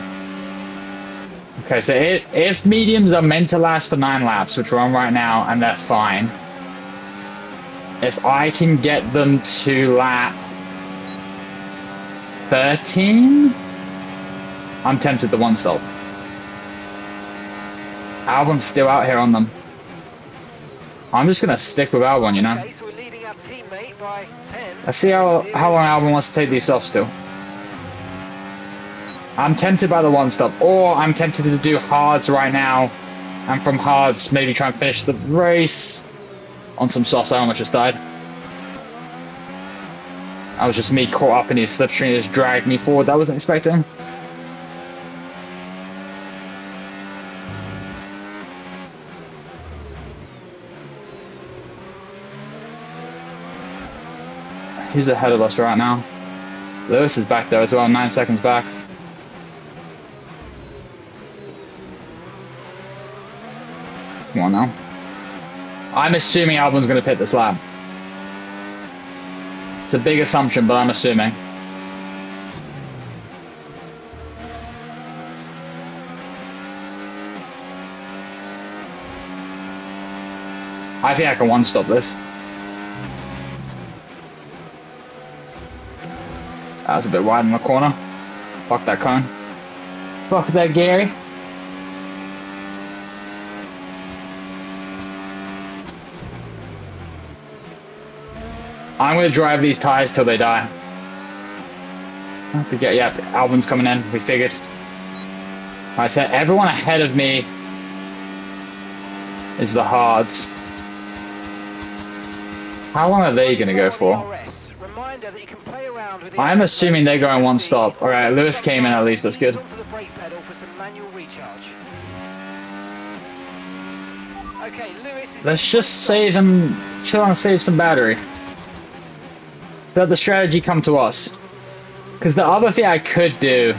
Okay, so if mediums are meant to last for 9 laps, which we're on right now, and they're fine, if I can get them to lap 13, I'm tempted to one stop. Albon's still out here on them. I'm just gonna stick with Albon, you know. Okay, so we're leading our teammate by 10. Let's see how long Albon wants to take these softs to. I'm tempted by the one stop, or I'm tempted to do hards right now, and from hards maybe try and finish the race on some softs. I almost just died. That was just me caught up in his slipstream, just dragged me forward. That wasn't expecting. Who's ahead of us right now? Lotus is back there as well, 9 seconds back. Come on now. I'm assuming Albon's going to pit this lap. It's a big assumption, but I'm assuming. I think I can one-stop this. That was a bit wide in the corner. Fuck that cone. Fuck that Gary. I'm going to drive these tires till they die. Don't forget, yeah, Albon's coming in. We figured. I said everyone ahead of me is the hards. How long are they going to go for? I'm assuming they're going one stop. Alright, Lewis came in at least, that's good. Let's just save him, chill and save some battery. So let the strategy come to us. Because the other thing I could do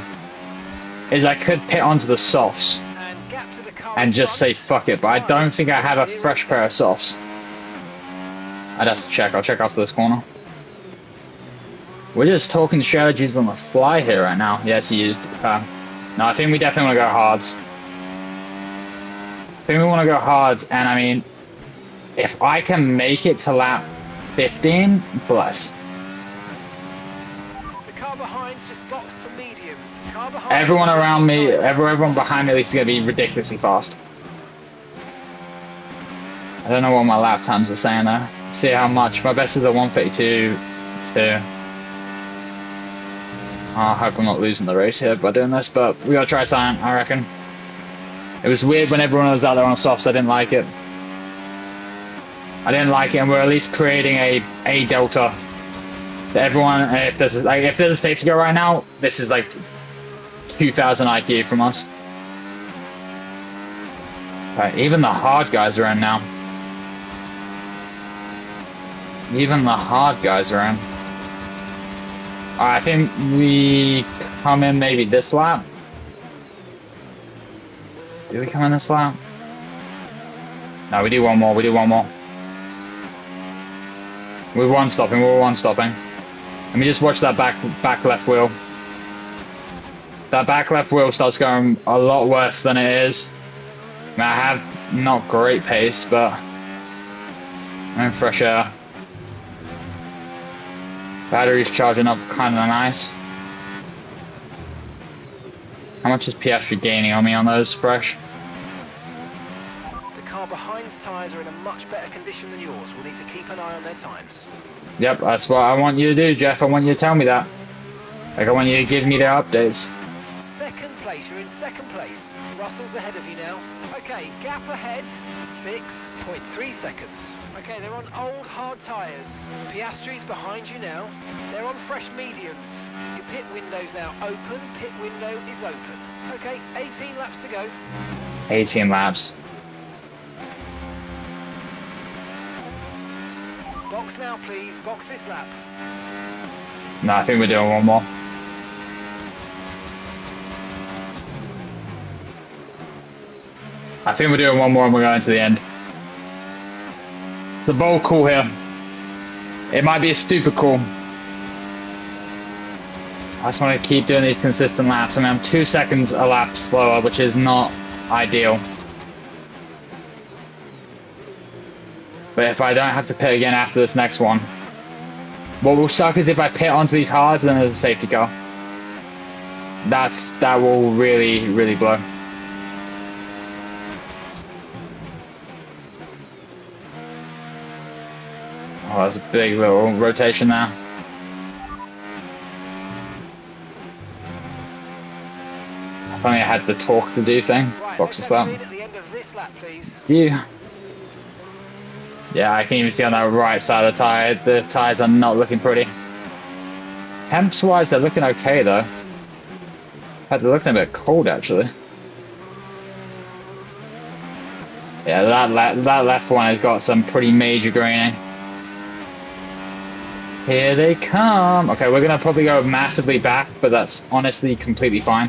is I could pit onto the softs and just say fuck it, but I don't think I have a fresh pair of softs. I'd have to check. I'll check after this corner. We're just talking strategies on the fly here right now. Yes, he used. No, I think we definitely want to go hards. I think we want to go hards, and I mean, if I can make it to lap 15, bless. The car behind's just boxed for mediums. Everyone around me, everyone behind me at least is going to be ridiculously fast. I don't know what my lap times are saying though. See how much. My best is a 1:32.2. I hope I'm not losing the race here by doing this, but we gotta try something, I reckon. It was weird when everyone was out there on softs. I didn't like it. And we're at least creating a delta to everyone. And if there's a safety car right now, this is like 2,000 IQ from us. Okay, even the hard guys are in now. Even the hard guys are in. Alright, I think we come in maybe this lap. Do we come in this lap? No, we do one more. We do one more. We're one stopping. We're one stopping. Let me just watch that back left wheel. That back left wheel starts going a lot worse than it is. I mean, I have not great pace, but I'm in fresh air. Battery's charging up kind of nice. How much is Piastri gaining on me on those fresh? The car behind's tyres are in a much better condition than yours. We'll need to keep an eye on their times. Yep, that's what I want you to do, Jeff. I want you to tell me that. Like, I want you to give me their updates. Second place, you're in second place. Russell's ahead of you now. Okay, gap ahead, 6.3 seconds. Okay, they're on old hard tyres. Piastri's behind you now. They're on fresh mediums. Your pit window's now open. Pit window is open. Okay, 18 laps to go. 18 laps. Box now, please. Box this lap. No, I think we're doing one more. I think we're doing one more and we're going to the end. It's a bold call here. It might be a stupid call. I just want to keep doing these consistent laps. I mean, I'm 2 seconds a lap slower, which is not ideal. But if I don't have to pit again after this next one, what will suck is if I pit onto these hards, then there's a safety car. That will really, really blow. Oh, that's a big little rotation now. If only I had the torque to do thing. Right, Box let's this lap. at the end of this lap, please. Yeah, I can even see on that right side of the tyres are not looking pretty. Temps wise, they're looking okay though. In fact, they're looking a bit cold actually. Yeah, that left one has got some pretty major graining. Here they come. Okay, we're gonna probably go massively back, but that's honestly completely fine.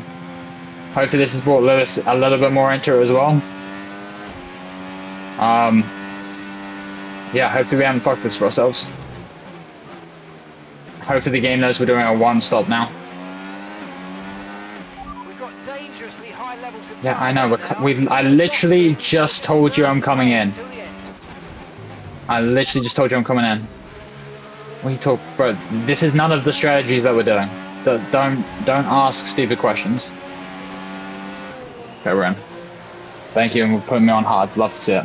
Hopefully this has brought Lewis a little bit more into it as well. Yeah, hopefully we haven't fucked this for ourselves. Hopefully the game knows we're doing a one stop now. We've got dangerously high levels of Yeah, I know. I literally just told you I'm coming in. I literally just told you I'm coming in. What are you talking, bro? This is none of the strategies that we're doing. Don't ask stupid questions. Okay, we're in. Thank you, and we're putting me on hards. Love to see it.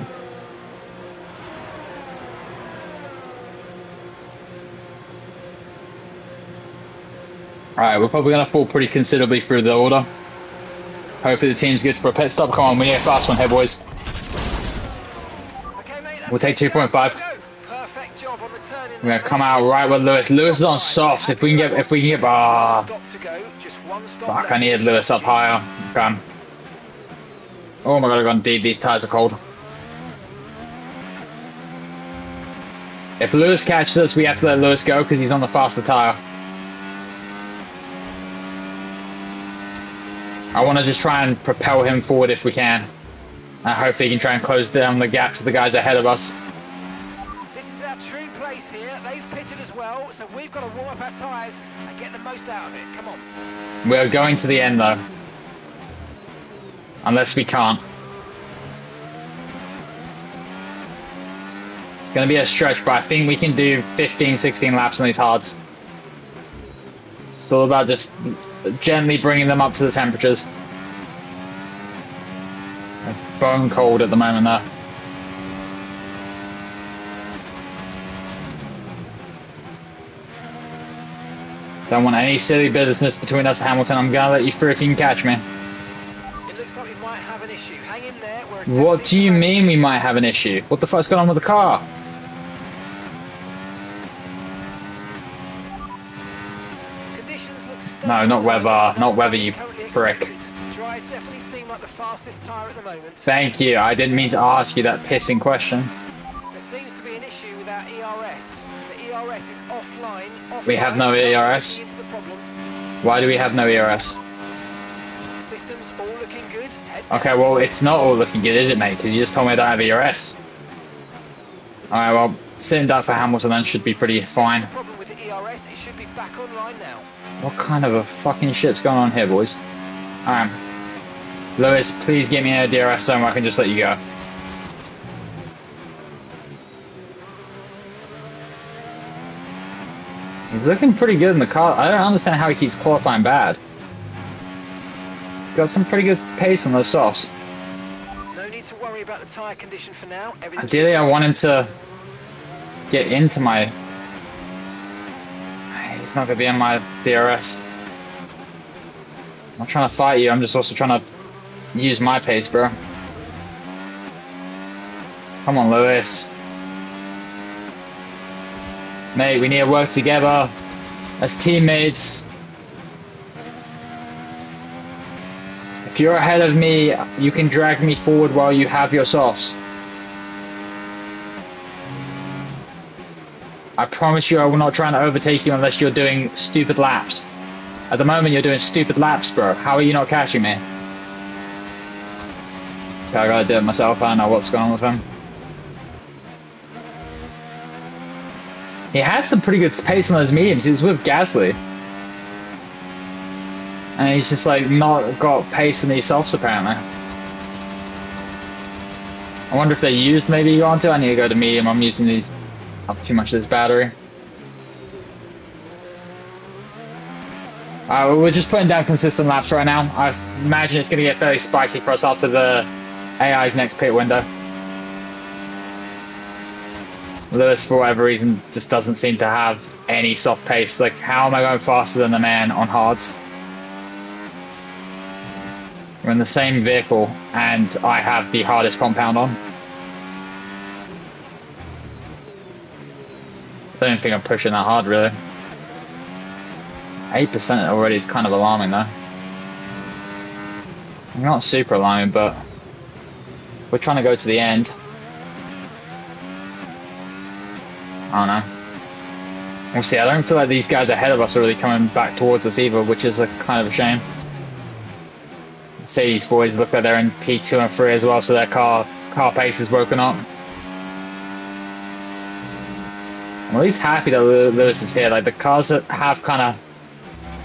Alright, we're probably going to fall pretty considerably through the order. Hopefully the team's good for a pit stop. Come on, we need a fast one here, boys. Okay, mate, We'll take 2.5. Perfect job on the turn in. We're going to come out right with Lewis. Lewis is on softs. If we can get, Stop to go, just one stop fuck, left. I needed Lewis up higher. Okay. Oh my god, I've gone deep. These tyres are cold. If Lewis catches us, we have to let Lewis go because he's on the faster tyre. I want to just try and propel him forward if we can. And hopefully he can try and close down the gap to the guys ahead of us. This is our true place here. They've pitted as well, so we've got to warm up our tyres and get the most out of it. Come on. We're going to the end though. Unless we can't. It's going to be a stretch, but I think we can do 15, 16 laps on these hards. It's all about just gently bringing them up to the temperatures. They're bone cold at the moment though. Don't want any silly business between us and Hamilton. I'm gonna let you through if you can catch me. It looks like we might have an issue. Hang in there. What do you mean we might have an issue? What the fuck's going on with the car? No, not weather. Not weather, you prick. Dry's definitely seem like the fastest tyre at the moment. Thank you. I didn't mean to ask you that pissing question. There seems to be an issue with our ERS. The ERS is offline. We have no ERS. Why do we have no ERS? Systems all looking good. Okay, well, it's not all looking good, is it, mate? Because you just told me I don't have ERS. Alright, well, sitting down for Hamilton then should be pretty fine. Problem with the ERS, it should be back online now. What kind of a fucking shit's going on here, boys? Alright. Lewis, please get me a DRS zone where I can just let you go. He's looking pretty good in the car. I don't understand how he keeps qualifying bad. He's got some pretty good pace on those softs. No need to worry about the tyre condition for now. Ideally, I want him to get into my... He's not going to be in my DRS. I'm not trying to fight you, I'm just also trying to use my pace, bro. Come on, Lewis. Mate, we need to work together as teammates. If you're ahead of me, you can drag me forward while you have your softs. I promise you I will not try and overtake you unless you're doing stupid laps. At the moment you're doing stupid laps, bro. How are you not catching me? Okay, I gotta do it myself. I don't know what's going on with him. He had some pretty good pace on those mediums. He was with Gasly. And he's just like not got pace in these softs apparently. I wonder if they used maybe onto. I need to go to medium. I'm using these up too much of this battery. We're just putting down consistent laps right now. I imagine it's going to get fairly spicy for us after the AI's next pit window. Lewis, for whatever reason, just doesn't seem to have any soft pace. Like, how am I going faster than the man on hards? We're in the same vehicle, and I have the hardest compound on. I don't think I'm pushing that hard, really. 8% already is kind of alarming, though. Not super alarming, but we're trying to go to the end. I don't know. We'll see. I don't feel like these guys ahead of us are really coming back towards us either, which is a kind of a shame. Mercedes boys look like they're in P2 and 3 as well, so their car pace is broken up. I'm at least happy that Lewis is here. Like, the cars that have kind of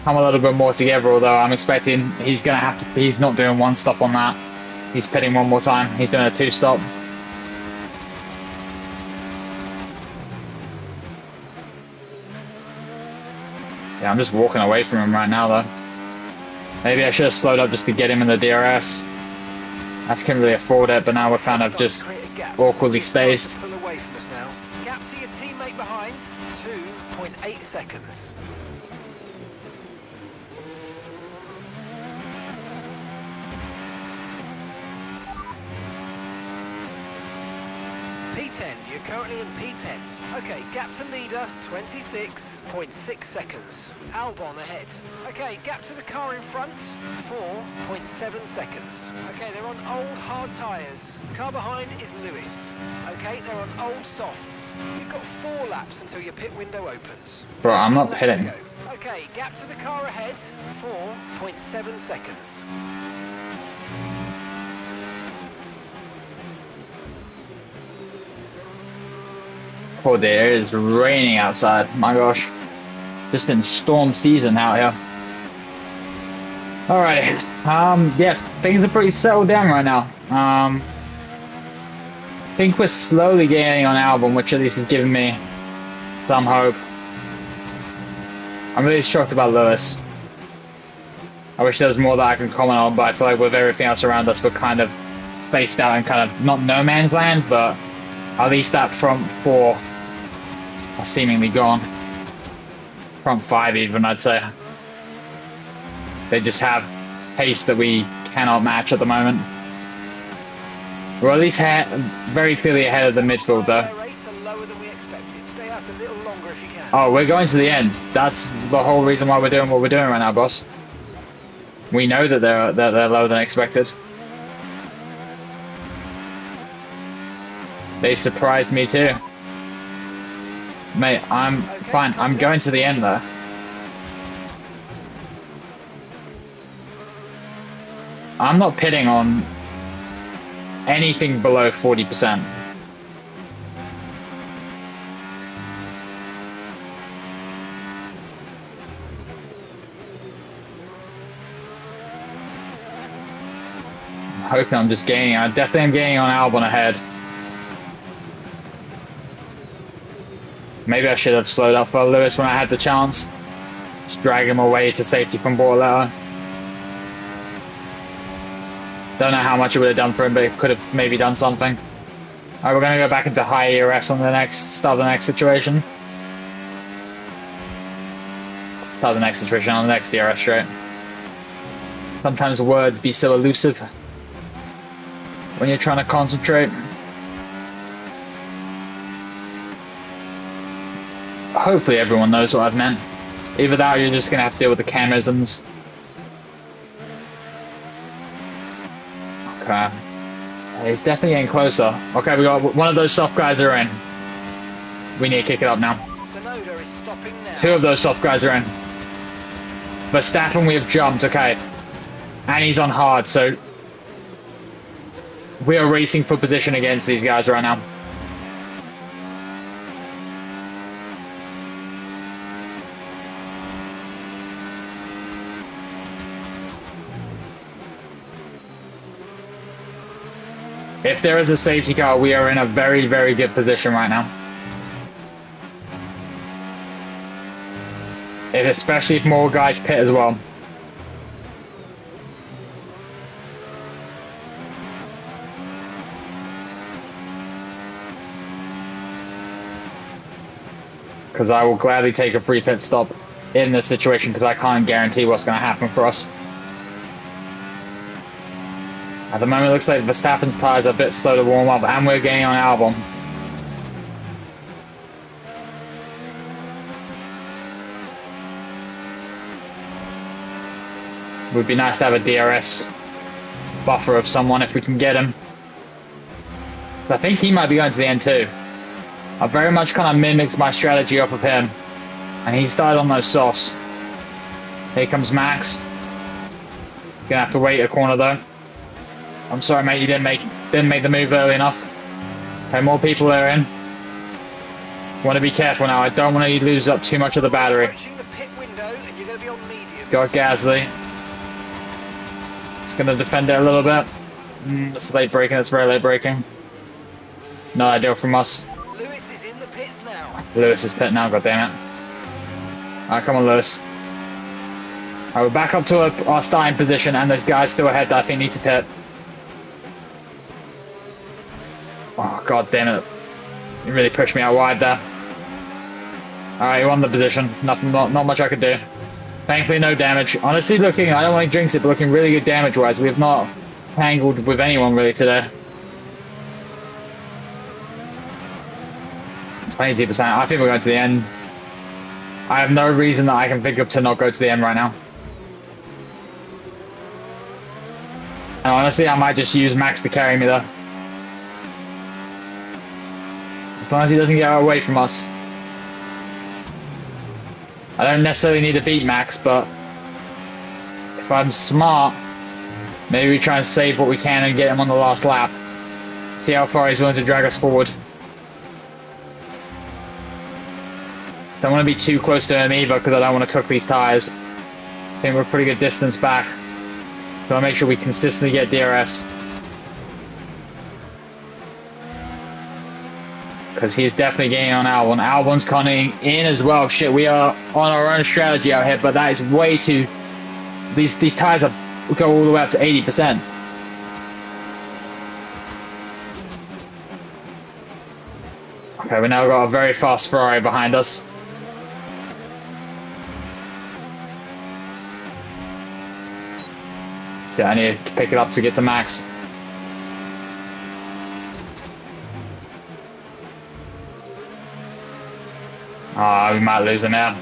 come a little bit more together, although I'm expecting he's going to have to... He's not doing one stop on that. He's pitting one more time. He's doing a 2-stop. Yeah, I'm just walking away from him right now, though. Maybe I should have slowed up just to get him in the DRS. I just couldn't really afford it, but now we're kind of just awkwardly spaced. Pull away from us now. Gap to your teammate behind, 2.8 seconds. P10, you're currently in P10. Okay, gap to leader, 26.6 seconds. Albon ahead. Okay, gap to the car in front, 4.7 seconds. Okay, they're on old hard tyres. Car behind is Lewis. Okay, they're on old softs. You've got 4 laps until your pit window opens. Bro, I'm not pitting. Okay, gap to the car ahead, 4.7 seconds. Oh, there it is raining outside. My gosh. Just been storm season out here. Alrighty. Yeah, things are pretty settled down right now. I think we're slowly gaining on Albon, which at least is giving me some hope. I'm really shocked about Lewis. I wish there was more that I can comment on, but I feel like with everything else around us, we're kind of spaced out in kind of not no man's land, but at least that front 4 are seemingly gone. Front 5 even, I'd say. They just have pace that we cannot match at the moment. We're at least very clearly ahead of the midfield, though. Oh, we're going to the end. That's the whole reason why we're doing what we're doing right now, boss. We know that they're lower than expected. They surprised me too. Mate, I'm fine. I'm going to the end, though. I'm not pitting on anything below 40%. hoping I'm just gaining. I definitely am gaining on Albon ahead. Maybe I should have slowed up for Lewis when I had the chance. Just drag him away to safety from Bortoletta. Don't know how much it would have done for him, but it could have maybe done something. Alright, we're going to go back into high ERS on the start of the next situation. Start the next situation on the next DRS straight. Sometimes words be so elusive when you're trying to concentrate. Hopefully everyone knows what I've meant. Either that or you're just going to have to deal with the camisms. Okay. He's definitely getting closer. Okay, we got one of those soft guys are in. We need to kick it up now. Sonoda is stopping now. Two of those soft guys are in. Verstappen, we have jumped, okay. And he's on hard, so we are racing for position against these guys right now. If there is a safety car, we are in a very, very good position right now. Especially if more guys pit as well. Because I will gladly take a free pit stop in this situation because I can't guarantee what's going to happen for us. At the moment, it looks like Verstappen's tyres are a bit slow to warm up, and we're getting on Albon. Would be nice to have a DRS buffer of someone if we can get him. So I think he might be going to the end too. I very much kind of mimicked my strategy off of him, and he started on those softs. Here comes Max. Gonna have to wait a corner though. I'm sorry, mate, you didn't make the move early enough. Okay, more people are in. Want to be careful now. I don't want to lose up too much of the battery. Approaching the pit window, and you're going to be on medium. Got Gasly. Just going to defend it a little bit. It's late braking. It's very late braking. No ideal from us. Lewis is in the pits now. Lewis is pit now. God damn it. Alright, come on, Lewis. Alright, we're back up to our starting position, and there's guys still ahead that I think need to pit. Oh, god damn it. You really pushed me out wide there. Alright, you won the position. Not much I could do. Thankfully, no damage. Honestly, I don't want to jinx it, but looking really good damage-wise. We have not tangled with anyone really today. 22%. I think we're going to the end. I have no reason that I can think of to not go to the end right now. And honestly, I might just use Max to carry me there. As long as he doesn't get away from us. I don't necessarily need to beat Max, but if I'm smart, maybe we try and save what we can and get him on the last lap. See how far he's willing to drag us forward. Don't want to be too close to him either because I don't want to cook these tyres. I think we're a pretty good distance back. So I'll make sure we consistently get DRS. Because he's definitely getting on Albon. Albon's coming in as well. Shit, we are on our own strategy out here, but that is way too... These tyres go all the way up to 80%. Okay, we now got a very fast Ferrari behind us. Yeah, I need to pick it up to get to Max. Ah, we might lose him now. I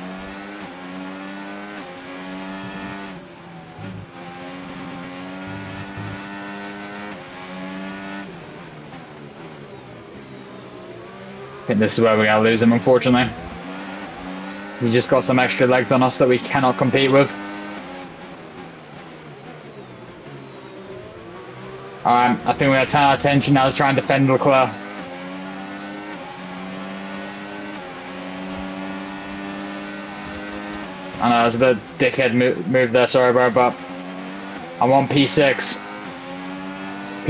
think this is where we're going to lose him, unfortunately. He just got some extra legs on us that we cannot compete with. Alright, I think we're going to turn our attention now to try and defend Leclerc. I know, it was a bit dickhead move there, sorry bro, but I'm on P6.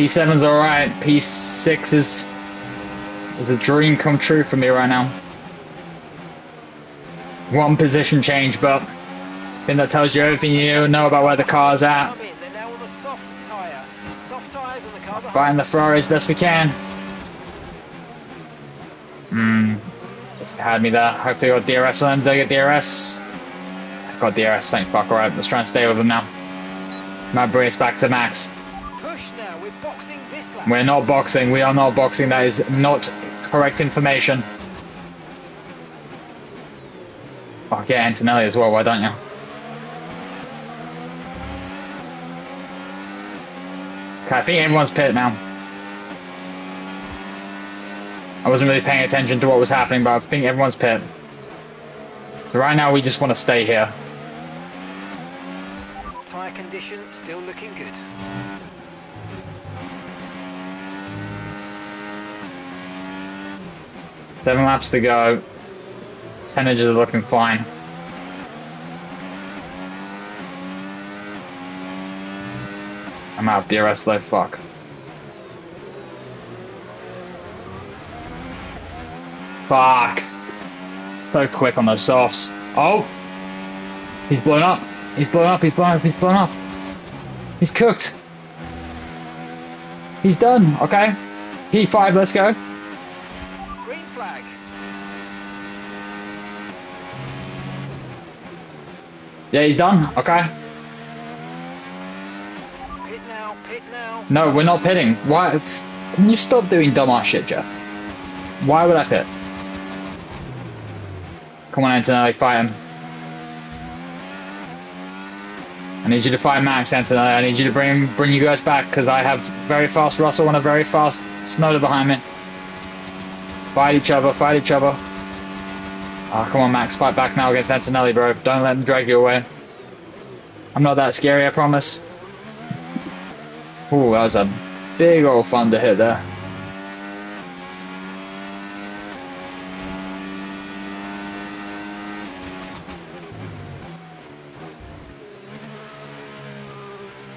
P7's alright. P6 is a dream come true for me right now. One position change, but I think that tells you everything you know about where the car's at. They're now on a soft tyre. Soft tyres on the car behind. Fighting the Ferrari as best we can. Just had me there. Hopefully I got DRS on him. Did I get DRS? I got DRS, thank fuck. Alright, let's try and stay with him now. Might bring us back to Max. Push now, we're boxing this lap. We're not boxing. We are not boxing. That is not correct information. Oh, get Antonelli as well, why don't you? Okay, I think everyone's pit now. I wasn't really paying attention to what was happening, but I think everyone's pit. So right now we just want to stay here. Tyre condition still looking good. Seven laps to go. Percentages are looking fine. I'm out of DRS though, fuck. Fuck. So quick on those softs. Oh! He's blown up. He's blown up, he's blown up, he's blown up. He's cooked. He's done, okay. P5, let's go. Green flag. Yeah, he's done, okay. Pit now, pit now. No, we're not pitting. Why? Can you stop doing dumbass shit, Jeff? Why would I pit? Come on, Antonelli, fight him. I need you to fight Max, Antonelli. I need you to bring you guys back, because I have very fast Russell and a very fast Snowder behind me. Fight each other, fight each other. Oh, come on, Max, fight back now against Antonelli, bro. Don't let them drag you away. I'm not that scary, I promise. Ooh, that was a big old thunder hit there.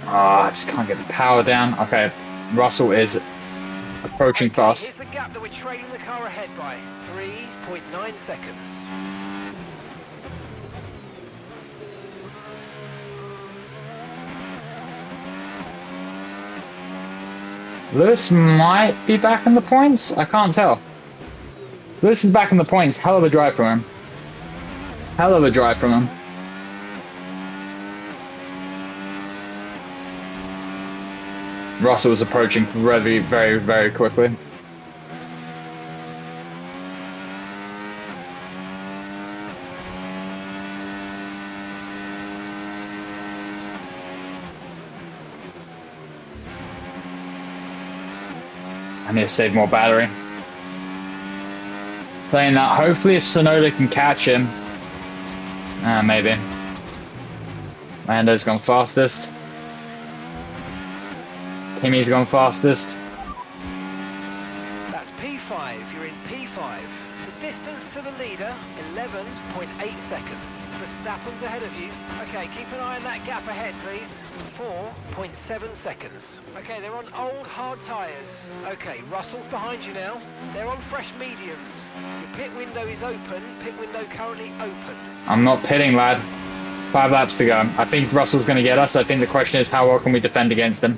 I just can't get the power down. Okay, Russell is approaching fast. Here's the gap that we're trailing the car ahead by. 3.9 seconds. Lewis might be back in the points. I can't tell. Lewis is back in the points. Hell of a drive from him. Hell of a drive from him. Russell was approaching very, very, very quickly. I need to save more battery. Saying that, hopefully if Sonoda can catch him. Maybe. Lando's gone fastest. Kimmy's gone fastest. That's P5, you're in P5. The distance to the leader, 11.8 seconds. Verstappen's ahead of you. Okay, keep an eye on that gap ahead, please. 4.7 seconds. Okay, they're on old hard tyres. Okay, Russell's behind you now. They're on fresh mediums. Your pit window is open. Pit window currently open. I'm not pitting, lad. 5 laps to go. I think Russell's going to get us. I think the question is how well can we defend against him.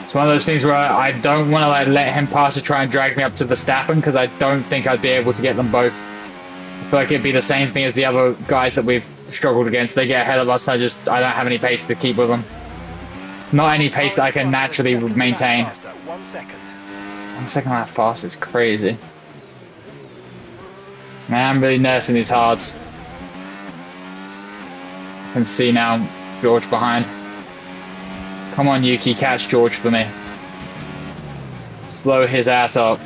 It's one of those things where I don't want to let him pass to try and drag me up to Verstappen, because I don't think I'd be able to get them both. I feel like it'd be the same thing as the other guys that we've struggled against. They get ahead of us, I don't have any pace to keep with them. Not any pace that I can naturally maintain. 1 second. 1 second lap fast is crazy. Man, I'm really nursing these hards. I can see now George behind. Come on, Yuki, catch George for me. Slow his ass up.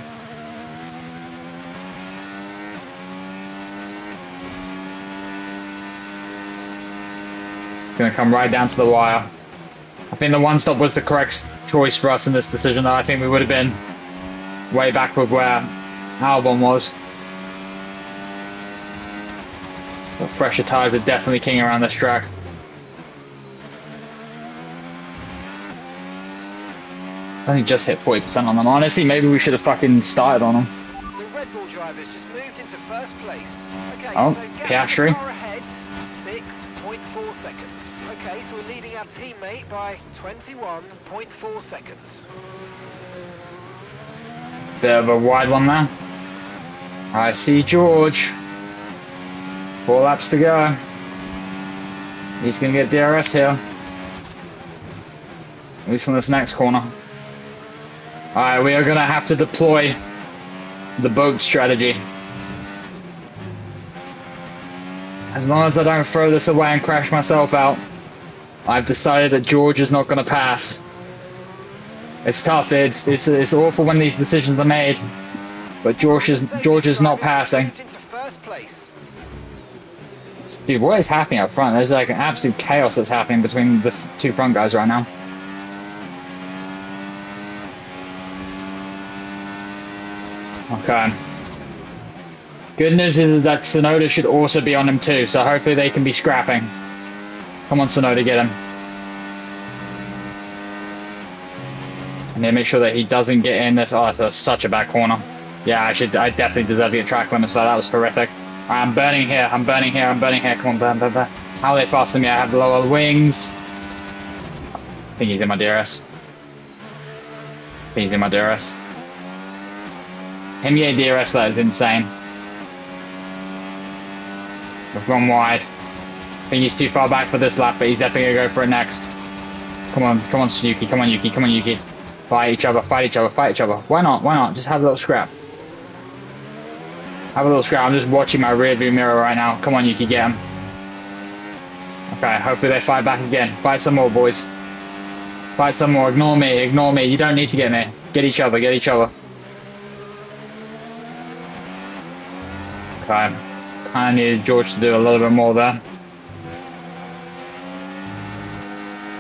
Gonna come right down to the wire. I think the one stop was the correct choice for us in this decision, though. I think we would have been way back with where Albon was. The fresher tyres are definitely king around this track. I think just hit 40% on them. Honestly, maybe we should have fucking started on them. The Red Bull drivers just moved into first place. Okay, Oh, so gap to Piastri. the car ahead, 6.4 seconds. Okay, so we're leading our teammate by 21.4 seconds. Bit of a wide one there. I see George. 4 laps to go. He's going to get DRS here. At least on this next corner. Alright, we are going to have to deploy the boat strategy. As long as I don't throw this away and crash myself out, I've decided that George is not going to pass. It's tough. It's awful when these decisions are made, but George is not passing. Dude, what is happening up front? There's like an absolute chaos that's happening between the 2 front guys right now. Okay. Good news is that Tsunoda should also be on him too, so hopefully they can be scrapping. Come on, Tsunoda, get him. And then make sure that he doesn't get in this. Oh, that's such a bad corner. Yeah, I definitely deserve to get track limits, so that was horrific. Alright, I'm burning here, I'm burning here, I'm burning here. Come on, burn, burn, burn. How are they faster than me? I have lower wings. I think he's in my DRS. I think he's in my DRS. Him getting DRS, that is insane. We've gone wide. I think he's too far back for this lap, but he's definitely going to go for it next. Come on, Yuki, come on, Yuki, come on, Yuki. Fight each other, fight each other, fight each other. Why not? Why not? Just have a little scrap. Have a little scrap. I'm just watching my rear view mirror right now. Come on, Yuki, get him. Okay, hopefully they fight back again. Fight some more, boys. Fight some more. Ignore me, ignore me. You don't need to get me. Get each other, get each other. Okay. Kind of needed George to do a little bit more there.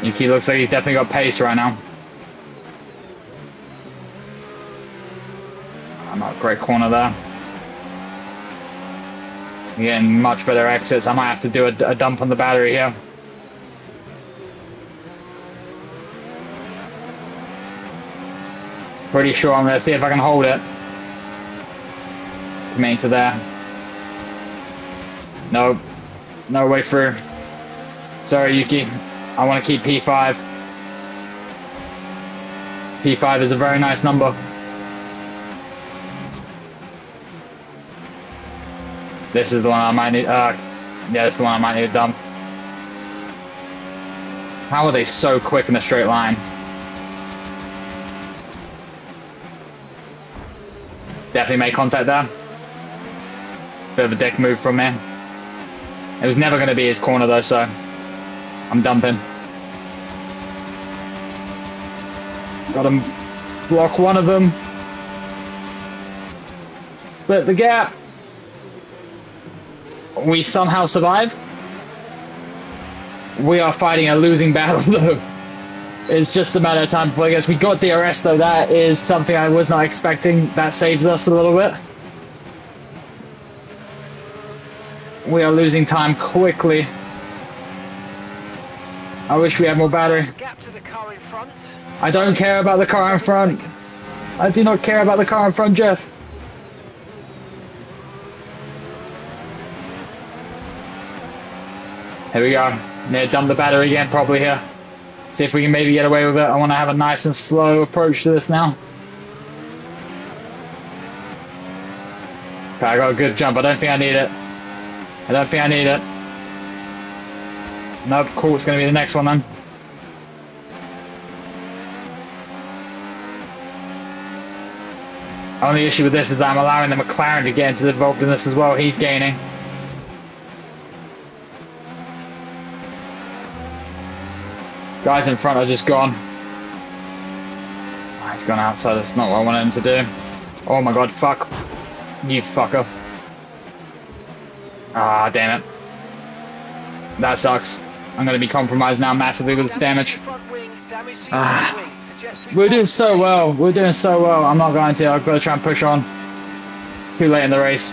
Yuki looks like he's definitely got pace right now. Not a great corner there. Getting much better exits. I might have to do a dump on the battery here. Pretty sure I'm going to see if I can hold it. Coming to there. Nope. No way through. Sorry, Yuki. I want to keep P5. P5 is a very nice number. This is the one I might need. Yeah, this is the one I might need to dump. How are they so quick in a straight line? Definitely made contact there. Bit of a dick move from me. It was never going to be his corner though, so I'm dumping. Got him. Block one of them. Split the gap. We somehow survive. We are fighting a losing battle though. It's just a matter of time before I guess we got DRS though. That is something I was not expecting. That saves us a little bit. We are losing time quickly. I wish we had more battery. Gap to the car in front. I don't care about the car in front. I do not care about the car in front, Jeff. Here we go. Need to dump the battery again properly here. See if we can maybe get away with it. I want to have a nice and slow approach to this now. Okay, I got a good jump. I don't think I need it. I don't think I need it. Nope, cool. It's going to be the next one then. Only issue with this is that I'm allowing the McLaren to get involved in this as well. He's gaining. Guys in front are just gone. Oh, he's gone outside. That's not what I wanted him to do. Oh my god, fuck. You fucker. Ah, damn it. That sucks. I'm going to be compromised now massively with this damage. We're doing so well. We're doing so well. I'm not going to. I've got to try and push on. It's too late in the race.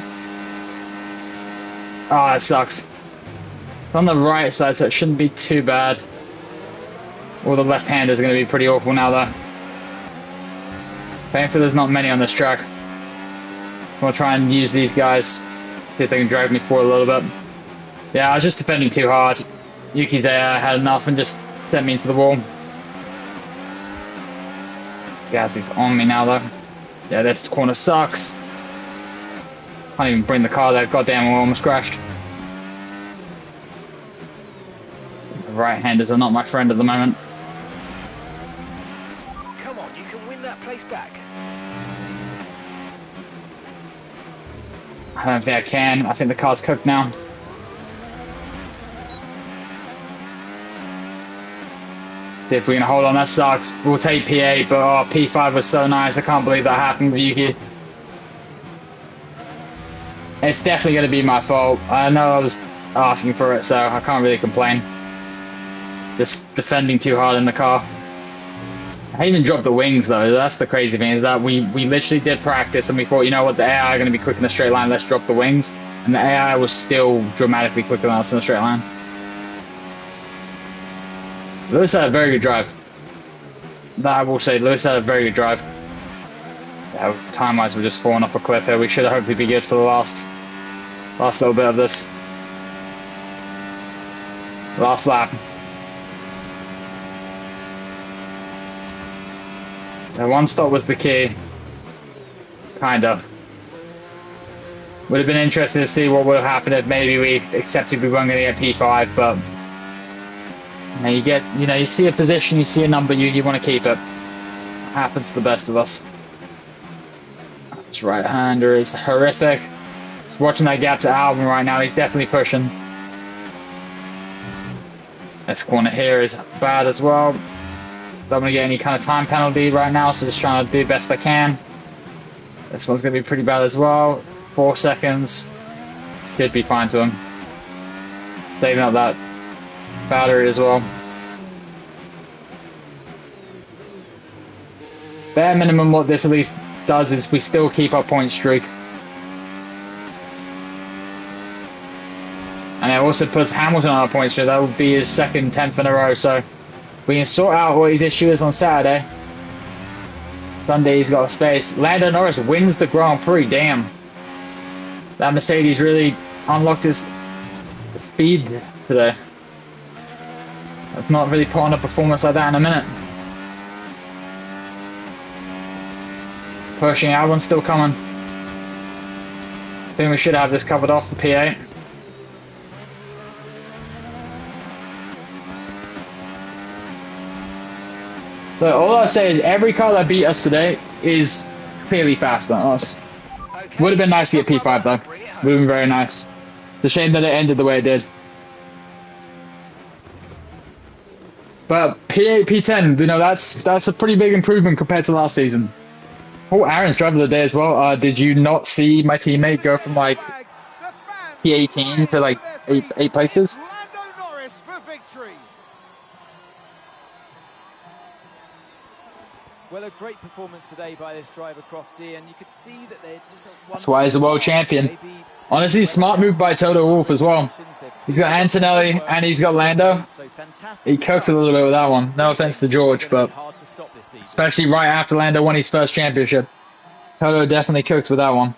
Ah, that sucks. It's on the right side, so it shouldn't be too bad. Well, the left-hander is going to be pretty awful now, though. Thankfully, there's not many on this track. So I'll try and use these guys, see if they can drag me forward a little bit. Yeah, I was just defending too hard. Yuki's there, had enough and just sent me into the wall. Gasly's on me now though. Yeah, this corner sucks. Can't even bring the car there. Goddamn, I almost crashed. The right-handers are not my friend at the moment. Come on, you can win that place back. I don't think I can. I think the car's cooked now. See if we can hold on. That sucks. We'll take P8, but oh, P5 was so nice. I can't believe that happened with Yuki. It's definitely going to be my fault. I know I was asking for it, so I can't really complain. Just defending too hard in the car. I even dropped the wings though. That's the crazy thing, is that we literally did practice and we thought, you know what, the AI are going to be quick in a straight line, let's drop the wings. And the AI was still dramatically quicker than us in a straight line. Lewis had a very good drive. That I will say, Lewis had a very good drive. Yeah, time-wise, we're just falling off a cliff here. We should hopefully be good for the last little bit of this. Last lap. The one stop was the key. Kind of. Would have been interesting to see what would have happened if maybe we accepted we weren't going to get P5, but you see a position, you see a number, you want to keep it. Happens to the best of us. This right-hander is horrific. Just watching that gap to Albon right now, he's definitely pushing. This corner here is bad as well. Don't want to get any kind of time penalty right now, so just trying to do the best I can. This one's going to be pretty bad as well. 4 seconds. Should be fine to him. Saving up that battery as well. Bare minimum, what this at least does is we still keep our point streak. And it also puts Hamilton on our point streak. That would be his second 10th in a row, so we can sort out what his issue is on Saturday. Sunday he's got a space. Lando Norris wins the Grand Prix, damn. That Mercedes really unlocked his speed today. I've not really put on a performance like that in a minute. Pushing, Albon's still coming. I think we should have this covered off for P8. So all I'll say is every car that beat us today is clearly faster than us. Okay. Would have been nice to get P5 though. Would have been very nice. It's a shame that it ended the way it did. But P8, P10, that's a pretty big improvement compared to last season. Oh, Aaron's driver of the day as well. Did you not see my teammate go from like P18 to like eight places? Lando Norris for victory. Well, a great performance today by this driver, Crofty, and you could see that they're just at one. That's why he's a world champion. Honestly, smart move by Toto Wolff as well. He's got Antonelli and he's got Lando. He cooked a little bit with that one. No offense to George, but especially right after Lando won his first championship. Toto definitely cooked with that one.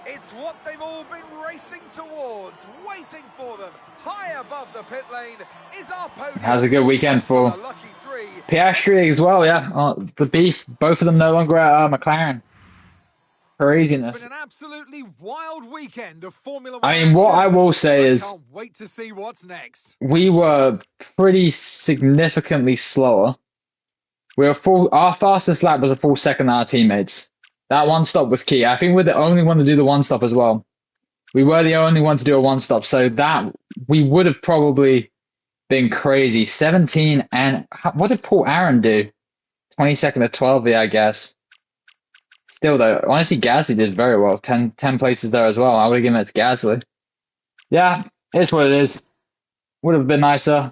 It's what they've all been racing towards, waiting for them. High above the pit lane is our podium. That was a good weekend for lucky three. Piastri as well, yeah. The beef, both of them no longer at McLaren. Craziness. It's been an absolutely wild weekend of Formula 1. I mean, what I will say is, can't wait to see what's next. we were pretty significantly slower. Our fastest lap was a full second than our teammates. That one stop was key. I think we're the only one to do the one stop as well. We were the only one to do a one stop, so that we would have probably been crazy. 17 and what did Paul Aaron do? 22nd to 12, I guess. Still though, honestly, Gasly did very well. 10 places there as well. I would have given it to Gasly. Yeah, it's what it is. Would have been nicer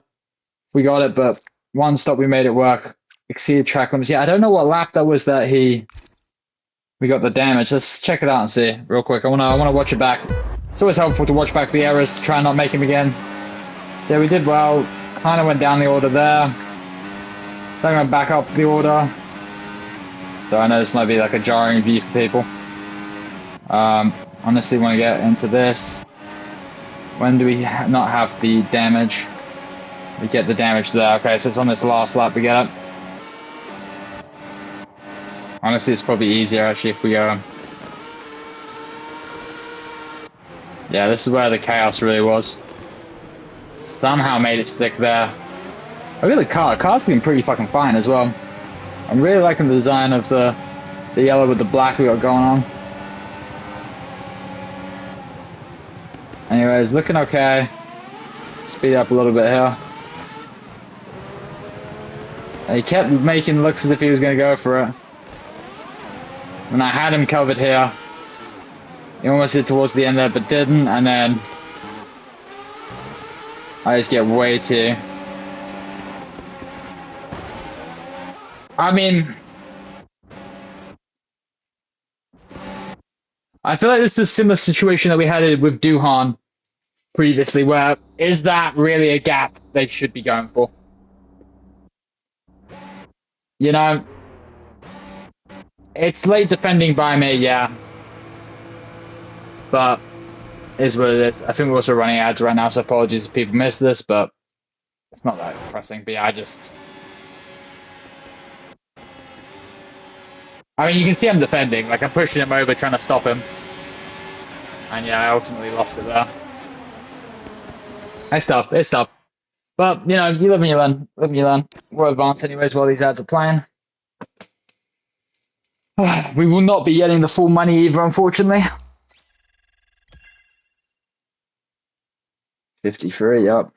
if we got it, but one stop we made it work. Exceeded track limits. Yeah, I don't know what lap that was that we got the damage. Let's check it out and see real quick. I wanna watch it back. It's always helpful to watch back the errors, try and not make them again. So yeah, we did well. Kind of went down the order there. So I'm going to back up the order. So I know this might be like a jarring view for people. Honestly, want to get into this. When do we not have the damage? We get the damage there. Okay, so it's on this last lap we get it. Honestly, it's probably easier actually if we go. Yeah, this is where the chaos really was. Somehow made it stick there. I really car. Car's looking pretty fucking fine as well. I'm really liking the design of the yellow with the black we got going on. Anyways, looking okay. Speed up a little bit here. He kept making looks as if he was going to go for it. When I had him covered here, he almost did towards the end there, but didn't, and then I just get way too. I mean, I feel like this is a similar situation that we had with Duhan previously, where is that really a gap they should be going for? You know, it's late defending by me, yeah. But is what it is. I think we're also running ads right now, so apologies if people missed this, but it's not that pressing. But yeah, I mean, you can see I'm defending. Like, I'm pushing him over, trying to stop him. And yeah, I ultimately lost it there. It's tough. But, you know, you live and you learn. Live and you learn. We're advanced anyways while these ads are playing. We will not be getting the full money either, unfortunately. 53, yep.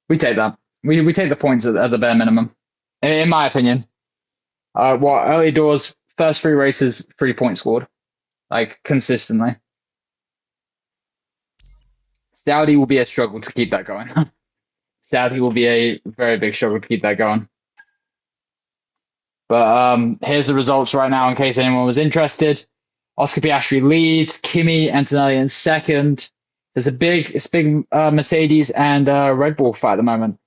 We take that. We take the points at the bare minimum, in my opinion. Early doors, first 3 races, 3 points scored, like consistently. Saudi will be a struggle to keep that going. Saudi will be a very big struggle to keep that going. But here's the results right now in case anyone was interested. Oscar Piastri leads, Kimi Antonelli in second. It's big Mercedes and Red Bull fight at the moment.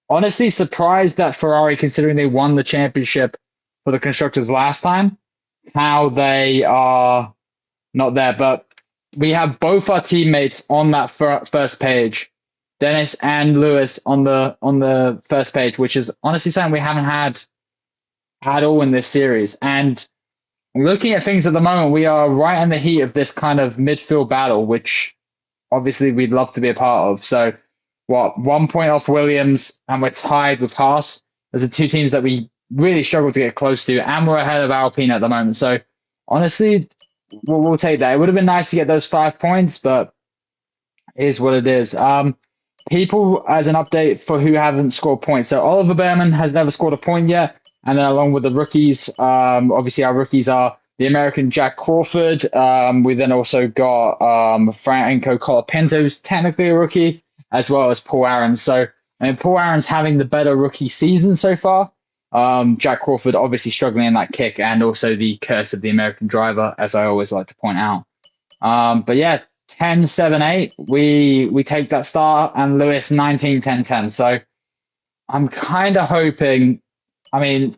Honestly, surprised that Ferrari, considering they won the championship for the constructors last time, how they are not there. But we have both our teammates on that first page, Dennis and Lewis on the first page, which is honestly something we haven't had at all in this series. And looking at things at the moment, we are right in the heat of this kind of midfield battle, which obviously we'd love to be a part of. So, 1 point off Williams, and we're tied with Haas. Those are 2 teams that we really struggle to get close to, and we're ahead of Alpine at the moment. So, honestly, we'll take that. It would have been nice to get those 5 points, but it is what it is. People, as an update for who haven't scored points. So, Oliver Behrman has never scored a point yet. And then along with the rookies, obviously our rookies are the American Jack Crawford. We then also got Franco Colapinto, who's technically a rookie, as well as Paul Aarons. So, I mean, Paul Aarons having the better rookie season so far. Jack Crawford obviously struggling in that kick, and also the curse of the American driver, as I always like to point out. But yeah, 10-7-8, we take that start, and Lewis 19-10-10. So I'm kind of hoping. I mean,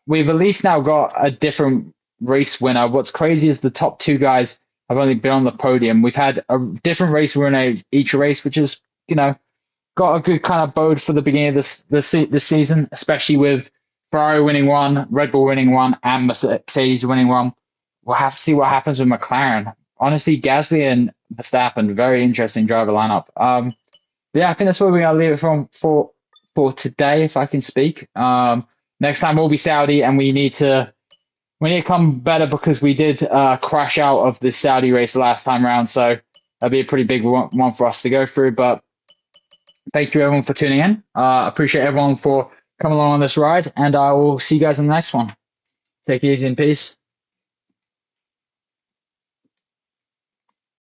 we've at least now got a different race winner. What's crazy is the top 2 guys have only been on the podium. We've had a different race winner each race, which is, you know, got a good kind of bode for the beginning of this season, especially with Ferrari winning 1, Red Bull winning 1, and Mercedes winning 1. We'll have to see what happens with McLaren. Honestly, Gasly and Verstappen, very interesting driver lineup. But yeah, I think that's where we're going to leave it for today, if I can speak. Next time will be Saudi, and we need to come better because we did crash out of the Saudi race last time around. So that'll be a pretty big one for us to go through. But thank you everyone for tuning in. Appreciate everyone for coming along on this ride, and I will see you guys in the next one. Take it easy and peace.